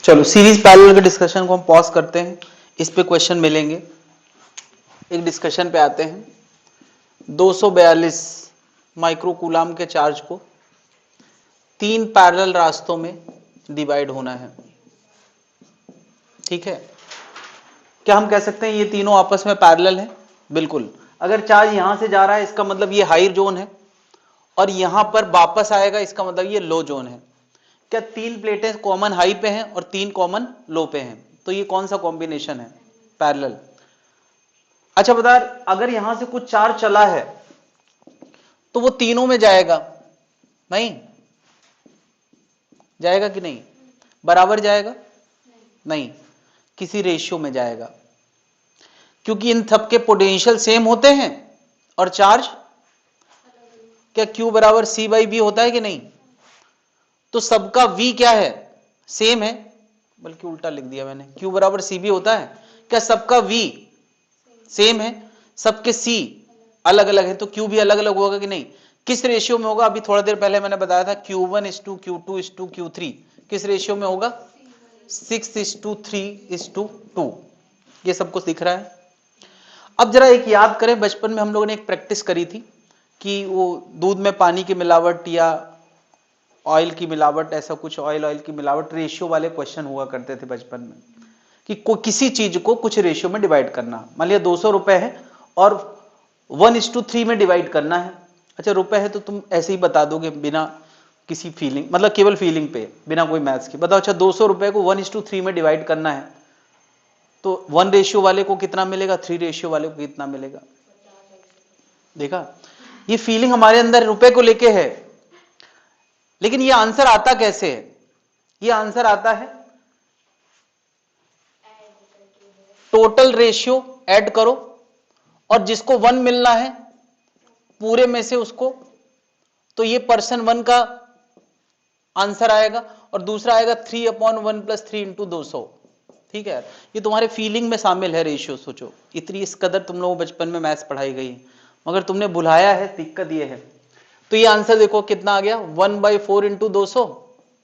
चलो, सीरीज पैरेलल के डिस्कशन को हम पॉज करते हैं, इस पे क्वेश्चन मिलेंगे। एक डिस्कशन पे आते हैं। 242 माइक्रोकूलाम के चार्ज को 3 पैरेलल रास्तों में डिवाइड होना है, ठीक है। क्या हम कह सकते हैं ये तीनों आपस में पैरेलल हैं? बिल्कुल। अगर चार्ज यहां से जा रहा है इसका मतलब ये हाई जोन है, और यहां पर वापस आएगा, इसका मतलब ये लो जोन है। क्या 3 प्लेटें कॉमन हाई पे हैं और 3 कॉमन लो पे हैं, तो ये कौन सा कॉम्बिनेशन है? पैरेलल। अच्छा बता, अगर यहां से कुछ चार्ज चला है तो वो तीनों में जाएगा? नहीं जाएगा कि नहीं? बराबर जाएगा? नहीं, किसी रेशियो में जाएगा, क्योंकि इन सब के पोटेंशियल सेम होते हैं और चार्ज क्या Q बराबर C बाई बी होता है कि नहीं? तो सबका V क्या है? सेम है, बल्कि उल्टा लिख दिया मैंने, Q बराबर सी बी होता है। क्या सबका V सेम है? सबके C अलग अलग है, तो Q भी अलग अलग होगा कि नहीं? किस रेशियो में होगा? अभी थोड़ा देर पहले मैंने बताया था Q1:Q2:Q3, किस रेशियो में होगा? 6:3:2। ये सब कुछ दिख रहा है। अब जरा एक याद करें, बचपन में हम लोगों ने एक प्रैक्टिस करी थी कि वो दूध में पानी की मिलावट या ऑयल की मिलावट, ऐसा कुछ ऑयल की मिलावट, रेशियो वाले क्वेश्चन हुआ करते थे बचपन में, कि किसी चीज को कुछ रेशियो में डिवाइड करना। मान लिया 200 रुपए है और 1:3 में डिवाइड करना है। अच्छा रुपए है तो तुम ऐसे ही बता दोगे बिना किसी फीलिंग, मतलब केवल फीलिंग पे, बिना कोई मैथ्स के बताओ। अच्छा 200 रुपए को 1:3 में डिवाइड करना है, तो 1 रेशियो वाले को कितना मिलेगा, 3 रेशियो वाले को कितना मिलेगा? देखा, ये फीलिंग हमारे अंदर रुपए को लेके है। लेकिन ये आंसर आता कैसे है? ये आंसर आता है टोटल रेशियो ऐड करो और जिसको 1 मिलना है पूरे में से उसको, तो ये पर्सन 1 का आंसर आएगा और दूसरा आएगा 3/1 + 3 × 200। ठीक है, ये तुम्हारे फीलिंग में शामिल है रेशियो। सोचो, इतनी इस कदर तुम लोगों को बचपन में मैथ्स पढ़ाई गई, मगर तुमने भुलाया है, दिक्कत ये है। तो ये आंसर देखो कितना आ गया, 1/4 × 200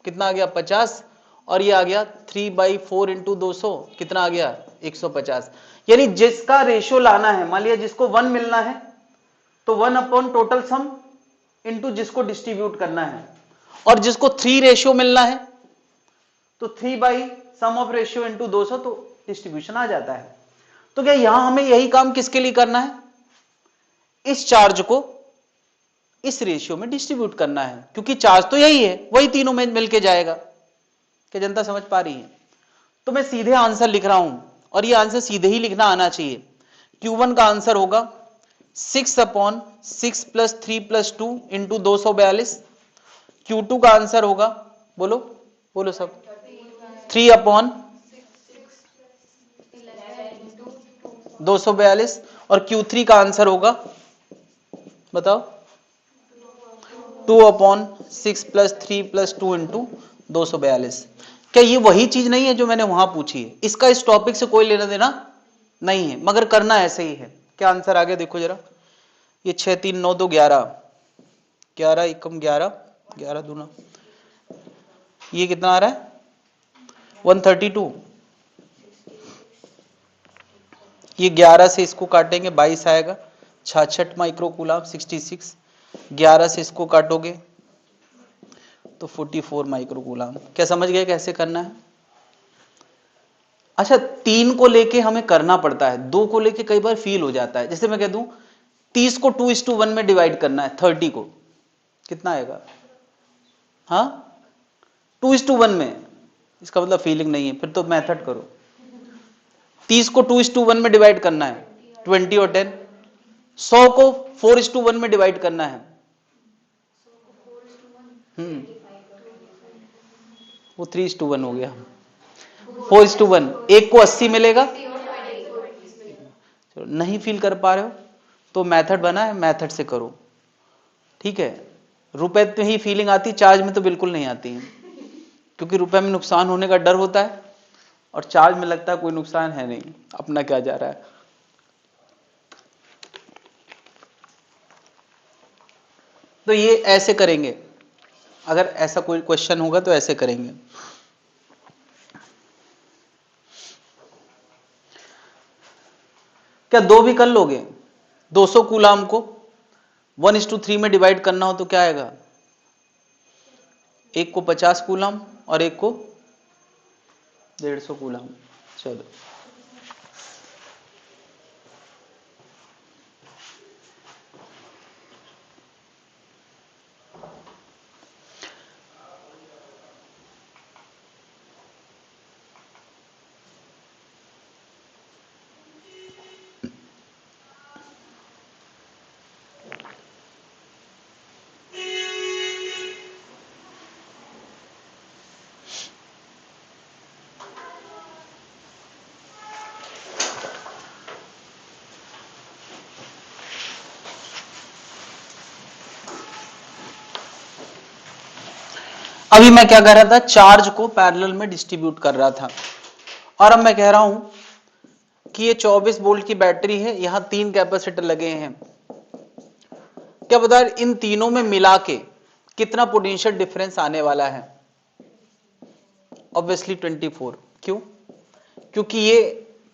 कितना आ गया? 50। और ये आ गया 3/4 × 200 कितना आ गया? 150। यानी जिसका रेशियो लाना है, मान लिया जिसको 1 मिलना है तो 1 टोटल सम इंटू जिसको डिस्ट्रीब्यूट करना है, और जिसको 3 रेशियो मिलना है तो 3/सम ऑफ रेशियो इंटू 200, तो डिस्ट्रीब्यूशन आ जाता है। तो क्या यहां हमें यही काम किसके लिए करना है? इस चार्ज को इस रेशियो में डिस्ट्रीब्यूट करना है, क्योंकि चार्ज तो यही है, वही तीनों में मिलके जाएगा। क्या जनता समझ पा रही है? तो मैं सीधे आंसर लिख रहा हूं, और ये आंसर सीधे ही लिखना आना चाहिए। Q1 का आंसर होगा 6/6 + 3 + 2 × 242। Q2 का आंसर होगा, बोलो बोलो सब, 3/242। और Q3 का आंसर होगा, बताओ, 2/6 + 3 + 2 × 242। क्या ये वही चीज नहीं है जो मैंने वहां पूछी है? इसका इस टॉपिक से कोई लेना देना नहीं है, मगर करना ऐसे ही है। क्या आंसर आ गया देखो जरा, ये 6 3 9 2 11, 11 एकम 11, 11 दूना, ये कितना आ रहा है? 132। ये 11 से इसको काटेंगे 22 आएगा, 66 माइक्रोकूलम 66। 11 से इसको काटोगे तो 44 माइक्रोकूलम। क्या समझ गए कैसे करना है? अच्छा 3 को लेके हमें करना पड़ता है, 2 को लेके कई बार फील हो जाता है। जैसे मैं कह दूं 30 को 2:1 में डिवाइड करना है, 30 को कितना आएगा? हाँ 2:1 में, इसका मतलब फीलिंग नहीं है, फिर तो मेथड करो। 30 को 2:1 में डिवाइड करना है, 20 और 10। 100 को 4:1 में डिवाइड करना है, वो 3:1 हो गया। 4:1, एक को 80 मिलेगा। चलो नहीं फील कर पा रहे हो तो मेथड बना है, मेथड से करो। ठीक है, रुपए में ही फीलिंग आती, चार्ज में तो बिल्कुल नहीं आती है, क्योंकि रुपए में नुकसान होने का डर होता है और चार्ज में लगता है कोई नुकसान है नहीं, अपना क्या जा रहा है। तो ये ऐसे करेंगे, अगर ऐसा कोई क्वेश्चन होगा तो ऐसे करेंगे। क्या 2 भी कर लोगे? 200 कूलाम को 1:3 में डिवाइड करना हो तो क्या आएगा? एक को 50 कूलाम और एक को 150 कूलाम। चलो अभी मैं क्या कर रहा था, चार्ज को पैरेलल में डिस्ट्रीब्यूट कर रहा था, और अब मैं कह रहा हूं कि ये 24 वोल्ट की बैटरी है, यहां 3 कैपेसिटर लगे हैं। क्या बता, इन तीनों में मिला के कितना पोटेंशियल डिफरेंस आने वाला है? ऑब्वियसली 24। क्यों? क्योंकि ये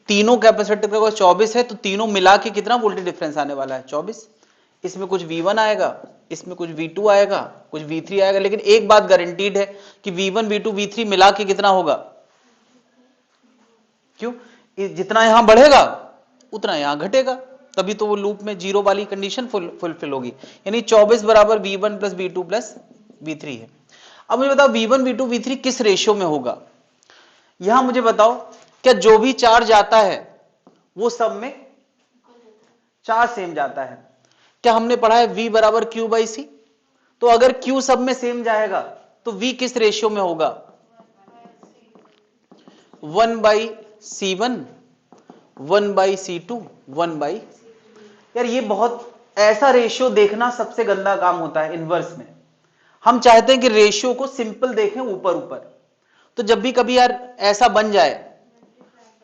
तीनों कैपेसिटर का 24 है, तो तीनों मिला के कितना वोल्टेज डिफरेंस आने वाला है? 24। इसमें कुछ V1 आएगा, इसमें कुछ V2 आएगा, कुछ V3 आएगा, लेकिन एक बात गारंटीड है कि V1 V2 V3 मिला के कितना होगा? क्यों? जितना यहां बढ़ेगा उतना यहां घटेगा, तभी तो वो लूप में जीरो वाली कंडीशन फुलफिल होगी। यानी 24 बराबर V1 plus V2 plus V3 है। अब मुझे बताओ V1 V2 V3 किस रेशियो में होगा? यहां मुझे बताओ, क्या जो भी चार्ज आता है वो सब में चार्ज सेम जाता है? क्या हमने पढ़ा है V बराबर Q बाई सी? तो अगर Q सब में सेम जाएगा तो V किस रेशियो में होगा? 1 by C1, 1 by C2, 1 by. यार ये बहुत ऐसा रेशियो देखना सबसे गंदा काम होता है इनवर्स में। हम चाहते हैं कि रेशियो को सिंपल देखें ऊपर ऊपर, तो जब भी कभी यार ऐसा बन जाए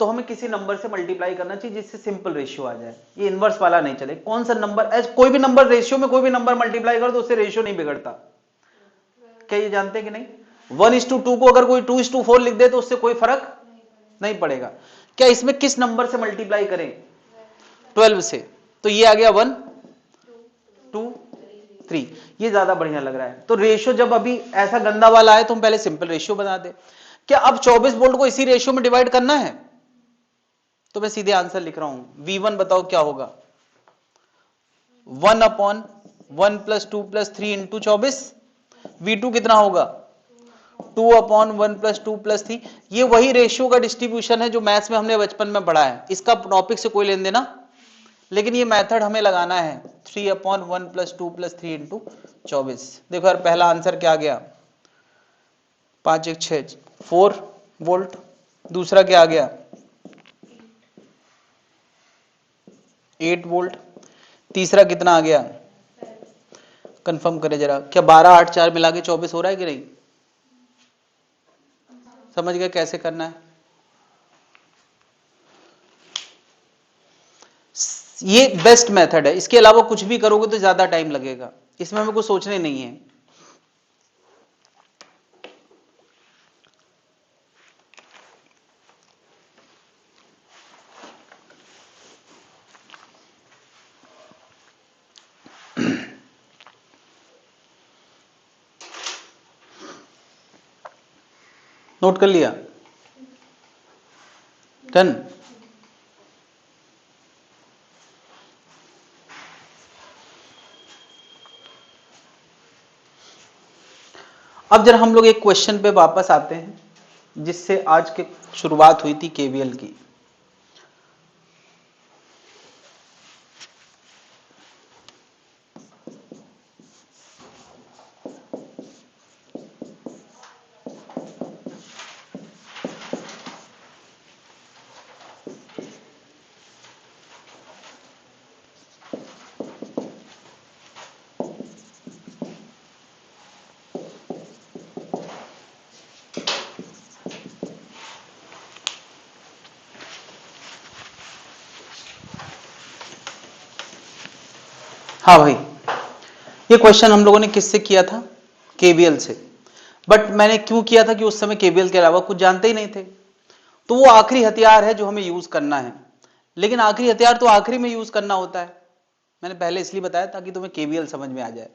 तो हमें किसी नंबर से मल्टीप्लाई करना चाहिए जिससे सिंपल रेशियो आ जाए। ये इनवर्स वाला नहीं चले। कौन सा नंबर, कोई भी नंबर रेशियो में कोई भी नंबर मल्टीप्लाई कर दो उससे रेशियो नहीं बिगड़ता। क्या ये जानते हैं कि नहीं? 1:2 को अगर कोई 2:4 लिख दे तो उससे कोई फर्क नहीं पड़ेगा। क्या इसमें किस नंबर से मल्टीप्लाई करें? 12 से। तो ये आ गया 1 2 3। ये ज्यादा बढ़िया लग रहा है। तो रेशियो जब अभी ऐसा गंदा वाला है तो हम पहले सिंपल रेशियो बना दे। क्या अब 24 वोल्ट को इसी रेशियो में डिवाइड करना है? तो मैं सीधे आंसर लिख रहा हूं। V1 बताओ क्या होगा? 1/1 प्लस 2 प्लस 3 इंटू 24। V2 कितना होगा? 2/1 प्लस 2 प्लस 3। ये वही रेशियो का डिस्ट्रीब्यूशन है जो मैथ्स में हमने बचपन में पढ़ा है। इसका टॉपिक से कोई लेन देना, लेकिन ये मेथड हमें लगाना है। 3/1 प्लस 2 प्लस 3 इंटू 24। देखो यार, पहला आंसर क्या गया? 5 1 6 4 वोल्ट। दूसरा क्या आ गया? 8 वोल्ट। तीसरा कितना आ गया? कंफर्म करें जरा, क्या 12 8 4 मिला के 24 हो रहा है कि नहीं? समझ गए कैसे करना है? ये बेस्ट मेथड है। इसके अलावा कुछ भी करोगे तो ज्यादा टाइम लगेगा। इसमें हमें कुछ सोचने नहीं है। नोट कर लिया? डन। अब जरा हम लोग एक क्वेश्चन पे वापस आते हैं जिससे आज की शुरुआत हुई थी, केवीएल की। हाँ भाई, ये क्वेश्चन हम लोगों ने किससे किया था? केवीएल से। बट मैंने क्यों किया था कि उस समय केवीएल के अलावा कुछ जानते ही नहीं थे। तो वो आखिरी हथियार है जो हमें यूज करना है, लेकिन आखिरी हथियार तो आखिरी में यूज करना होता है। मैंने पहले इसलिए बताया ताकि तुम्हें केवीएल समझ में आ जाए।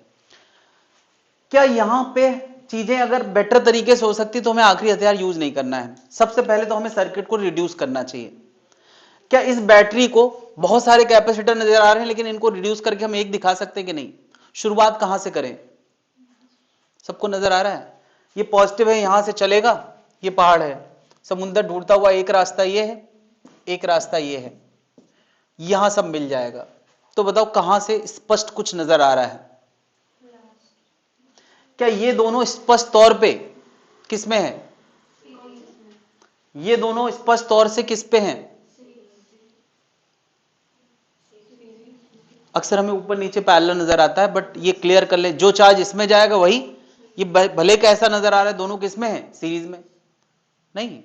क्या यहां पे चीजें अगर बेटर तरीके से हो सकती तो हमें आखिरी हथियार यूज नहीं करना है। सबसे पहले तो हमें सर्किट को रिड्यूस करना चाहिए। क्या इस बैटरी को बहुत सारे कैपेसिटर नजर आ रहे हैं, लेकिन इनको रिड्यूस करके हम एक दिखा सकते हैं कि नहीं? शुरुआत कहां से करें? सबको नजर आ रहा है? ये पॉजिटिव है, यहां से चलेगा, ये पहाड़ है, समुद्र ढूंढता हुआ एक रास्ता ये है, एक रास्ता ये है, यहां सब मिल जाएगा। तो बताओ कहां से स्पष्ट कुछ नजर आ रहा है? क्या ये दोनों स्पष्ट तौर पे किस में है? ये दोनों स्पष्ट तौर से किस पे हैं? अक्सर हमें ऊपर नीचे पैरेलल नजर आता है, बट ये क्लियर कर ले, जो चार्ज इसमें जाएगा वही ये भले कैसा नजर आ रहा है, दोनों किसमें है, सीरीज में नहीं।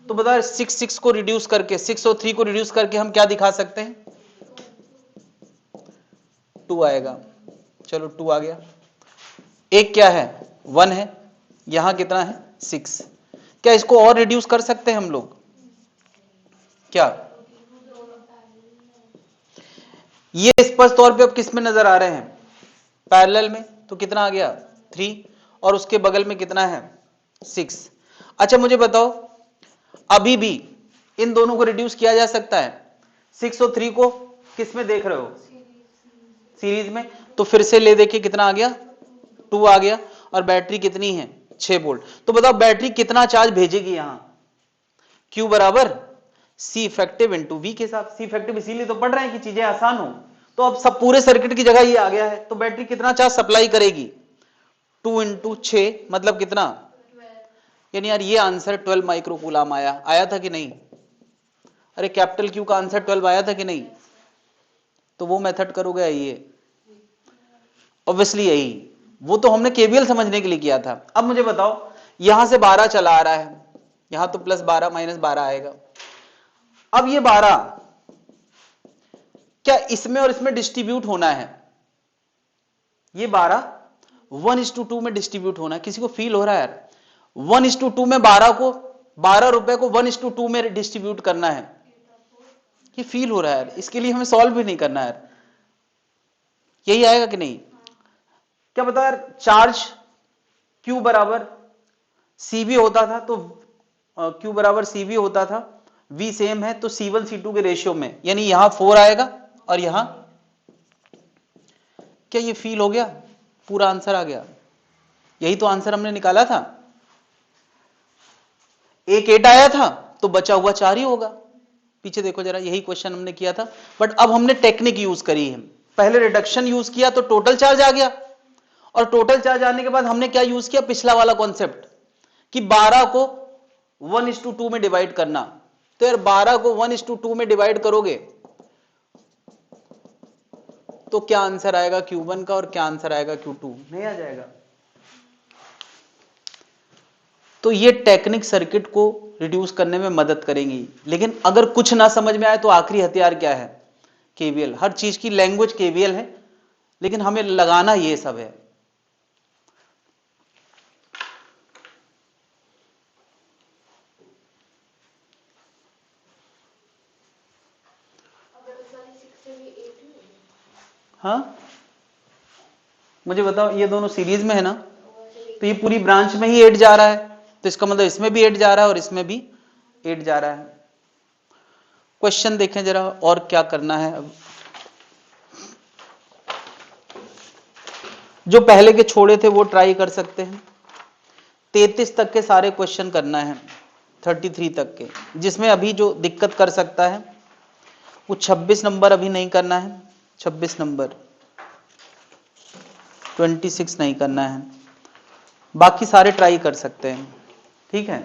तो बता 6 को रिड्यूस करके, 6 और 3 को रिड्यूस करके हम क्या दिखा सकते हैं, 2 आएगा। चलो 2 आ गया। एक क्या है, 1 है, यहां कितना है 6। क्या इसको और रिड्यूस कर सकते हैं हम लोग, क्या ये स्पष्ट तौर पे अब किस में नजर आ रहे हैं, पैरेलल में। तो कितना आ गया 3 और उसके बगल में कितना है 6। अच्छा मुझे बताओ अभी भी इन दोनों को रिड्यूस किया जा सकता है, 6 और 3 को किस में देख रहे हो, सीरीज में। तो फिर से ले देखिए कितना आ गया 2 आ गया और बैटरी कितनी है 6 वोल्ट। तो बताओ बैटरी कितना चार्ज भेजेगी यहां, Q बराबर C इफेक्टिव इंटू वी के हिसाब। C इफेक्टिव इसीलिए तो पढ़ रहे हैं कि चीजें आसान हो। तो अब सब पूरे सर्किट की जगह ये आ गया है, तो बैटरी कितना चार्ज सप्लाई करेगी 2 इंटू 6 मतलब कितना, यानी यार ये आंसर 12 माइक्रोकूलम आया था कि नहीं। अरे कैपिटल Q का आंसर 12 आया था कि नहीं। तो वो मेथड करोगे ये ऑब्वियसली यही, वो तो हमने केवीएल समझने के लिए किया था। अब मुझे बताओ यहां से 12 चला आ रहा है, यहां तो प्लस 12 माइनस 12 आएगा। अब ये 12 क्या इसमें और इसमें डिस्ट्रीब्यूट होना है, ये 12 1:2 में डिस्ट्रीब्यूट होना है। किसी को फील हो रहा है यार 1:2 में 12 को 12 रुपए को 1:2 में डिस्ट्रीब्यूट करना है, ये फील हो रहा है यार। इसके लिए हमें सॉल्व भी नहीं करना है यार, यही आएगा कि नहीं। क्या पता यार चार्ज Q बराबर CV होता था, तो Q बराबर CV होता था, V सेम है तो C1 C2 के रेशियो में, यानी यहां 4 आएगा और यहां, क्या ये फील हो गया, पूरा आंसर आ गया। यही तो आंसर हमने निकाला था, एक 8 आया था तो बचा हुआ 4 ही होगा। पीछे देखो जरा, यही क्वेश्चन हमने किया था, बट अब हमने टेक्निक यूज करी है। पहले रिडक्शन यूज किया तो टोटल चार्ज आ गया, और टोटल चार्ज आने के बाद हमने क्या यूज किया, पिछला वाला कॉन्सेप्ट कि 12 को 1:2 में डिवाइड करना। तो यार 12 को 1:2 में डिवाइड करोगे तो क्या आंसर आएगा Q1 का और क्या आंसर आएगा Q2, नहीं आ जाएगा। तो ये टेक्निक सर्किट को रिड्यूस करने में मदद करेंगी। लेकिन अगर कुछ ना समझ में आए तो आखिरी हथियार क्या है, केवीएल। हर चीज की लैंग्वेज केवीएल है, लेकिन हमें लगाना ये सब है। हाँ मुझे बताओ, ये दोनों सीरीज में है ना, तो ये पूरी ब्रांच में ही 8 जा रहा है, तो इसका मतलब इसमें भी 8 जा रहा है और इसमें भी 8 जा रहा है। क्वेश्चन देखें जरा और क्या करना है। अब जो पहले के छोड़े थे वो ट्राई कर सकते हैं। 33 तक के सारे क्वेश्चन करना है, 33 तक के। जिसमें अभी जो दिक्कत कर सकता है वो 26 नंबर अभी नहीं करना है, 26 नंबर 26 नहीं करना है, बाकी सारे ट्राई कर सकते हैं, ठीक है।